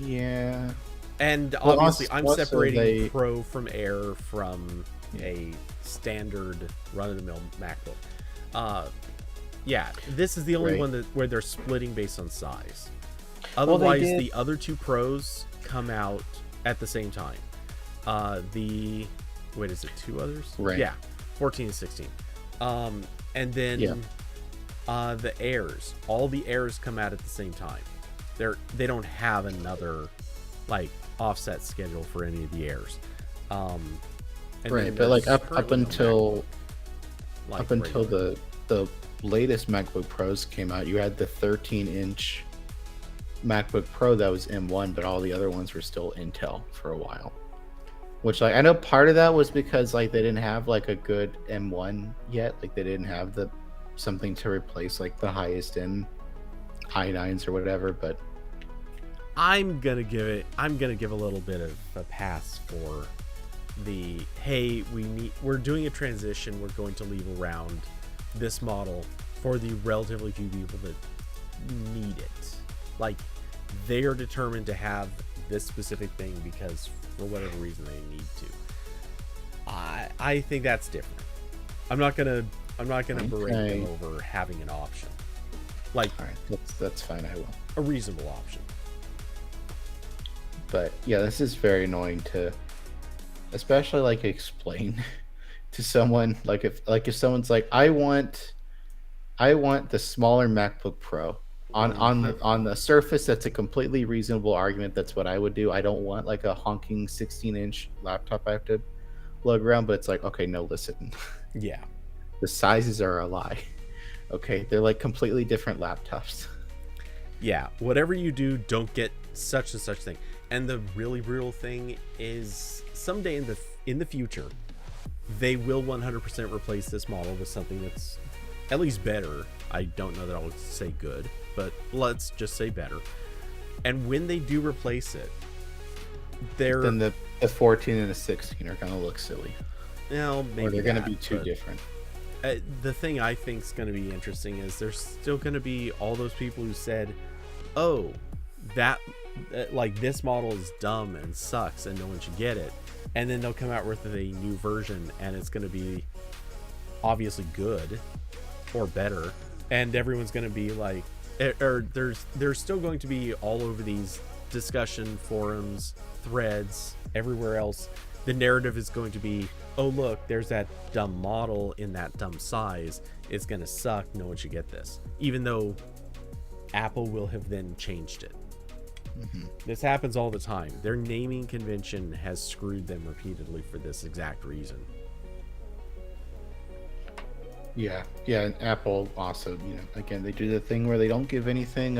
Yeah. And Well, obviously, I'm also separating they- Pro from Air from a standard run-of-the-mill MacBook. Yeah, this is the only Right. one where they're splitting based on size. Well, they Otherwise, did- the other two Pros come out at the same time. Wait, is it two others? Right. Yeah, 14 and 16. And then Yeah. the Airs, all the Airs come out at the same time. They don't have another like offset schedule for any of the Airs. And Right, then but like there's up currently no until MacBook, up until regular. the latest MacBook Pros came out, you had the 13-inch MacBook Pro that was M1, but all the other ones were still Intel for a while. Which, like, I know part of that was because like they didn't have like a good M1 yet, like they didn't have something to replace like the highest end i9s or whatever. But I'm gonna give a little bit of a pass for the hey, we're doing a transition, we're going to leave around this model for the relatively few people that need it. Like, they are determined to have this specific thing because for whatever reason they need to. I think that's different. I'm not gonna berate them over having an option. Like, all right, that's fine. I will. A reasonable option. But yeah, this is very annoying to, especially like explain to someone. Like if someone's like, I want the smaller MacBook Pro on the Surface. That's a completely reasonable argument. That's what I would do. I don't want like a honking 16-inch laptop I have to lug around. But it's like, okay, no, listen. Yeah. The sizes are a lie. Okay, they're like completely different laptops. Yeah, whatever you do, don't get such and such thing. And the really real thing is someday in the future, they will 100% replace this model with something that's at least better. I don't know that I'll say good, but let's just say better. And when they do replace it, then the 14 and the 16 are gonna look silly. Well, maybe or they're gonna be too different. The thing I think is going to be interesting is there's still going to be all those people who said, oh, that like this model is dumb and sucks and no one should get it, and then they'll come out with a new version and it's going to be obviously good or better, and everyone's going to be like, or there's still going to be all over these discussion forums, threads, everywhere else, the narrative is going to be, oh look, there's that dumb model in that dumb size, it's gonna suck, no one should get this, even though Apple will have then changed it. This happens all the time. Their naming convention has screwed them repeatedly for this exact reason. Yeah, and Apple also, again, they do the thing where they don't give anything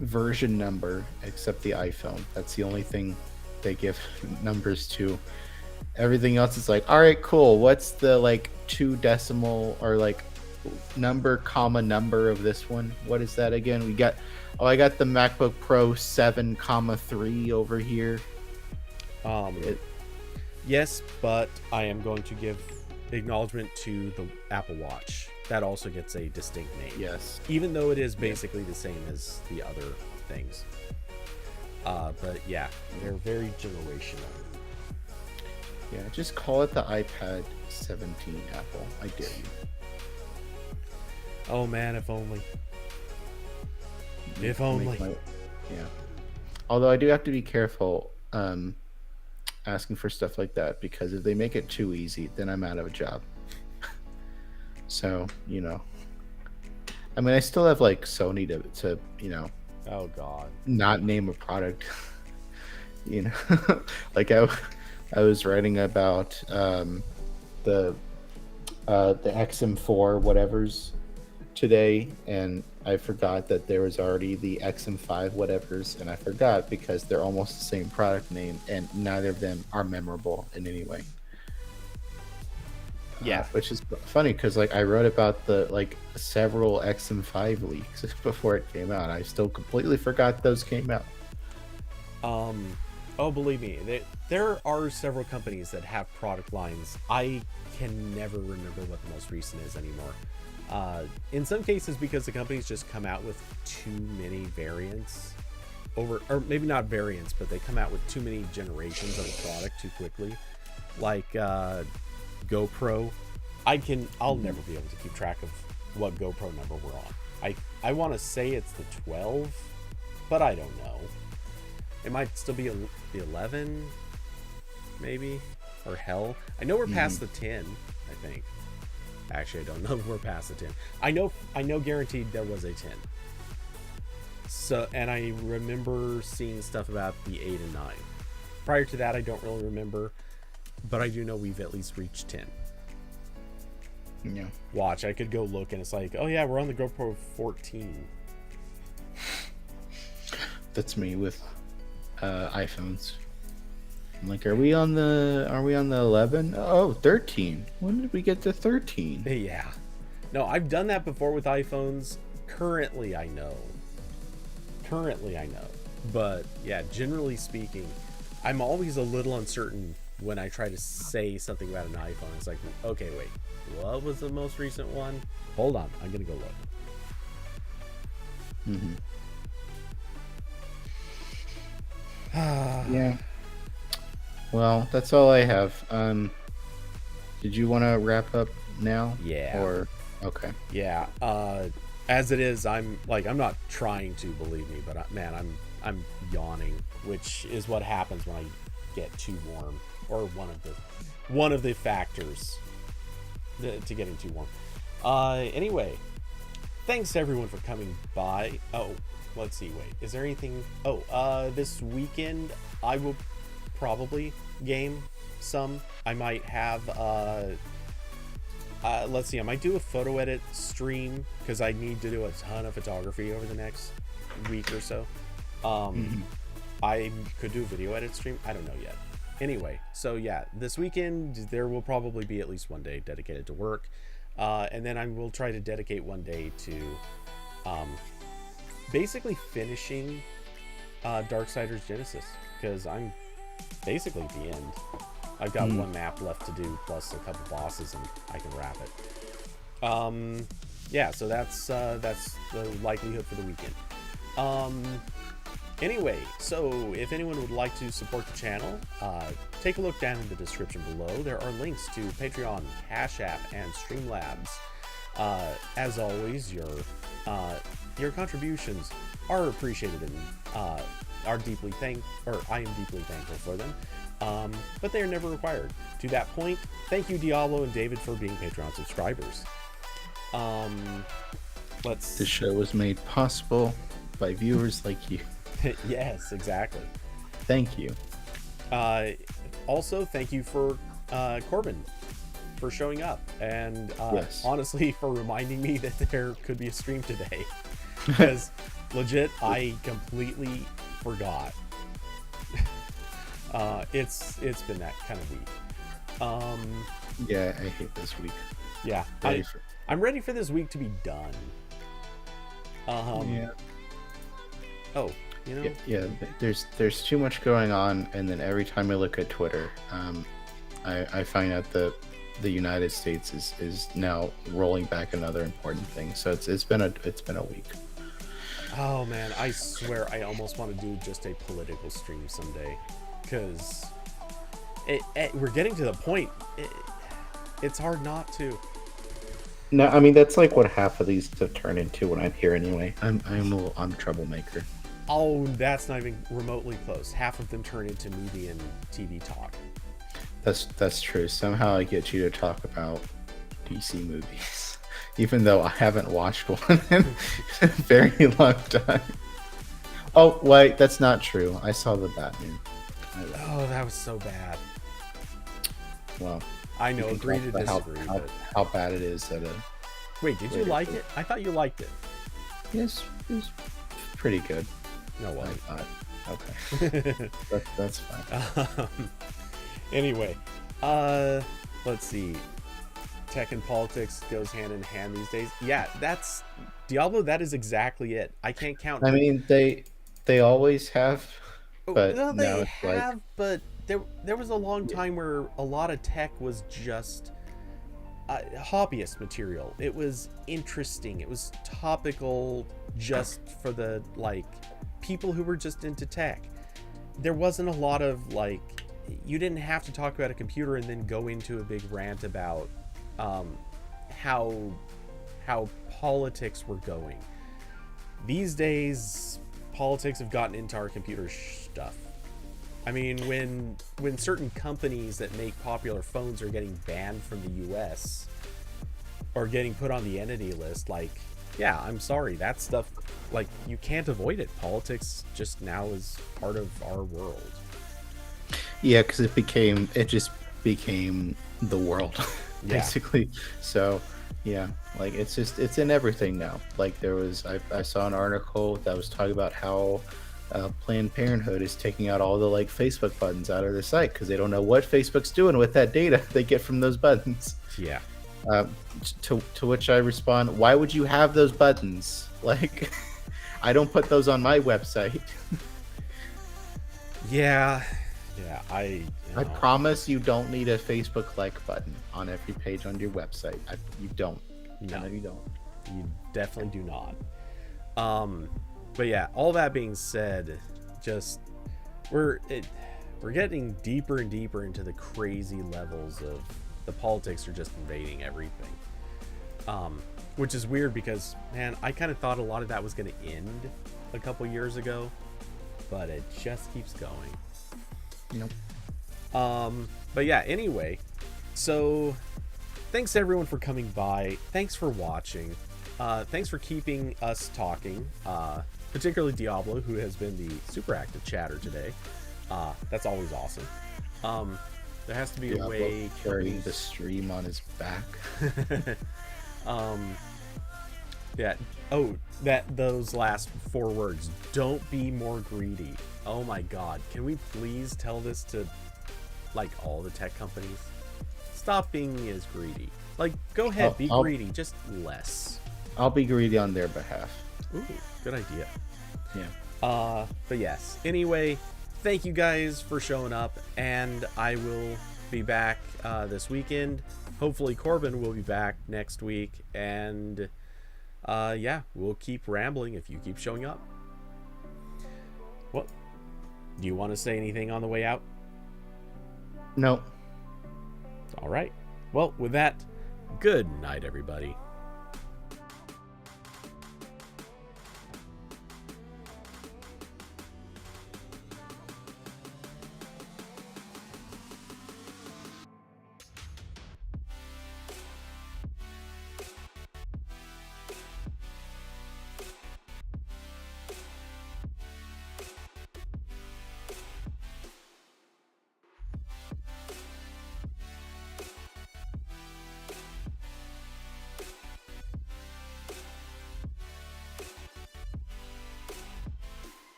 version number except the iPhone. That's the only thing they give numbers to. Everything else is like, all right, cool, what's the like 2 decimal or like number of this one? What is that again? I got the MacBook Pro 7,3 over here. Yes, but I am going to give acknowledgement to the Apple Watch. That also gets a distinct name. Yes. Even though it is basically the same as the other things. But yeah, they're very generational. Yeah, just call it the iPad 17, Apple. I dare you. Oh man, if only. If only. Yeah. Although I do have to be careful asking for stuff like that, because if they make it too easy, then I'm out of a job. So, I mean, I still have like Sony to Oh god. not name a product. Like I was writing about the XM4 whatevers, today, and I forgot that there was already the XM5 whatevers, and I forgot because they're almost the same product name, and neither of them are memorable in any way. Yeah. Which is funny because like I wrote about the like several XM5 leaks before it came out. I still completely forgot those came out. Oh, believe me, there are several companies that have product lines. I can never remember what the most recent is anymore. In some cases, because the companies just come out with too many variants, or maybe not variants, but they come out with too many generations of a product too quickly. Like GoPro, I'll never be able to keep track of what GoPro number we're on. I want to say it's the 12, but I don't know. It might still be the 11, maybe, or hell. I know we're past the 10. I think. Actually, I don't know if we're past the 10. I know guaranteed there was a 10. So, and I remember seeing stuff about the 8 and 9. Prior to that, I don't really remember, but I do know we've at least reached 10. Yeah. Watch, I could go look and it's like, oh yeah, we're on the GoPro 14. That's me with iPhones. I'm like, are we on the 11? Oh, 13. When did we get to 13? Yeah. No, I've done that before with iPhones. Currently, I know. But yeah, generally speaking, I'm always a little uncertain when I try to say something about an iPhone. It's like, okay, wait, what was the most recent one? Hold on, I'm gonna go look. Yeah. Well, that's all I have. Did you want to wrap up now? Yeah. Or okay. Yeah. As it is, I'm not trying to, believe me, but man, I'm yawning, which is what happens when I get too warm, or one of the factors to getting too warm. Anyway, thanks to everyone for coming by. Oh, let's see. Wait, is there anything? Oh, this weekend I will probably game some. I might have let's see, I might do a photo edit stream because I need to do a ton of photography over the next week or so. I could do a video edit stream. I don't know yet. Anyway, so yeah, this weekend there will probably be at least one day dedicated to work, and then I will try to dedicate one day to basically finishing Darksiders Genesis, because I'm basically at the end. I've got one map left to do plus a couple bosses and I can wrap it. Yeah, so that's the likelihood for the weekend. Anyway, so if anyone would like to support the channel, take a look down in the description below. There are links to Patreon, Cash App, and Streamlabs. As always, your contributions are appreciated and I am deeply thankful for them. But they are never required. To that point, thank you Diablo and David for being Patreon subscribers. This show was made possible by viewers like you. Yes, exactly. Thank you. Also, thank you for Corbin for showing up, and yes. Honestly for reminding me that there could be a stream today, because legit I completely forgot. It's been that kind of week. Yeah, I hate this week. Yeah, I'm ready for this week to be done. Yeah. Oh, you know. Yeah. There's too much going on, and then every time I look at Twitter, I find out that the United States is now rolling back another important thing. So it's been a week. Oh man, I swear I almost want to do just a political stream someday, because we're getting to the point. It's hard not to. No, I mean that's like what half of these have turned into when I'm here anyway. I'm a troublemaker. Oh, that's not even remotely close. Half of them turn into movie and TV talk. That's true. Somehow I get you to talk about DC movies, even though I haven't watched one in a very long time. Oh wait, that's not true. I saw the Batman. Oh, that was so bad. Well, I know, agree to disagree. How bad it is that Wait, did you like it? I thought you liked it. Yes, it was pretty good. No, I wasn't. thought. Okay. That's fine. Anyway, let's see. Tech and politics goes hand in hand these days. Yeah, that's Diablo. That is exactly it. I can't count. I mean, they always have, but No, now they it's like, have, but there was a long time where a lot of tech was just hobbyist material. It was interesting. It was topical, just for the people who were just into tech. There wasn't a lot of you didn't have to talk about a computer and then go into a big rant about how politics were going. These days, politics have gotten into our computer stuff. I mean, when certain companies that make popular phones are getting banned from the US or getting put on the entity list, yeah, I'm sorry, that stuff, you can't avoid it. Politics just now is part of our world. yeah, because it just became the world, basically. So, yeah, it's in everything now. I saw an article that was talking about how Planned Parenthood is taking out all the Facebook buttons out of their site because they don't know what Facebook's doing with that data they get from those buttons. Yeah. To which I respond, why would you have those buttons? I don't put those on my website. Yeah. I promise you don't need a Facebook like button on every page on your website. You don't. No, you don't. You definitely do not. But yeah, all that being said, just we're getting deeper and deeper into the crazy levels of the politics are just invading everything. Which is weird because, man, I kind of thought a lot of that was going to end a couple years ago, but it just keeps going. Nope. But yeah, anyway, so thanks everyone for coming by. Thanks for watching. Thanks for keeping us talking, particularly Diablo, who has been the super active chatter today. That's always awesome. There has to be a way carrying the stream on his back. Yeah. Oh, those last 4 words. Don't be more greedy. Oh my God. Can we please tell this to all the tech companies? Stop being as greedy. Go ahead, be greedy, just less. I'll be greedy on their behalf. Ooh, good idea. Yeah. But yes. Anyway, thank you guys for showing up, and I will be back this weekend. Hopefully Corbin will be back next week, and yeah, we'll keep rambling if you keep showing up. Well, do you want to say anything on the way out? No. All right. Well, with that, good night, everybody.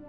Yeah.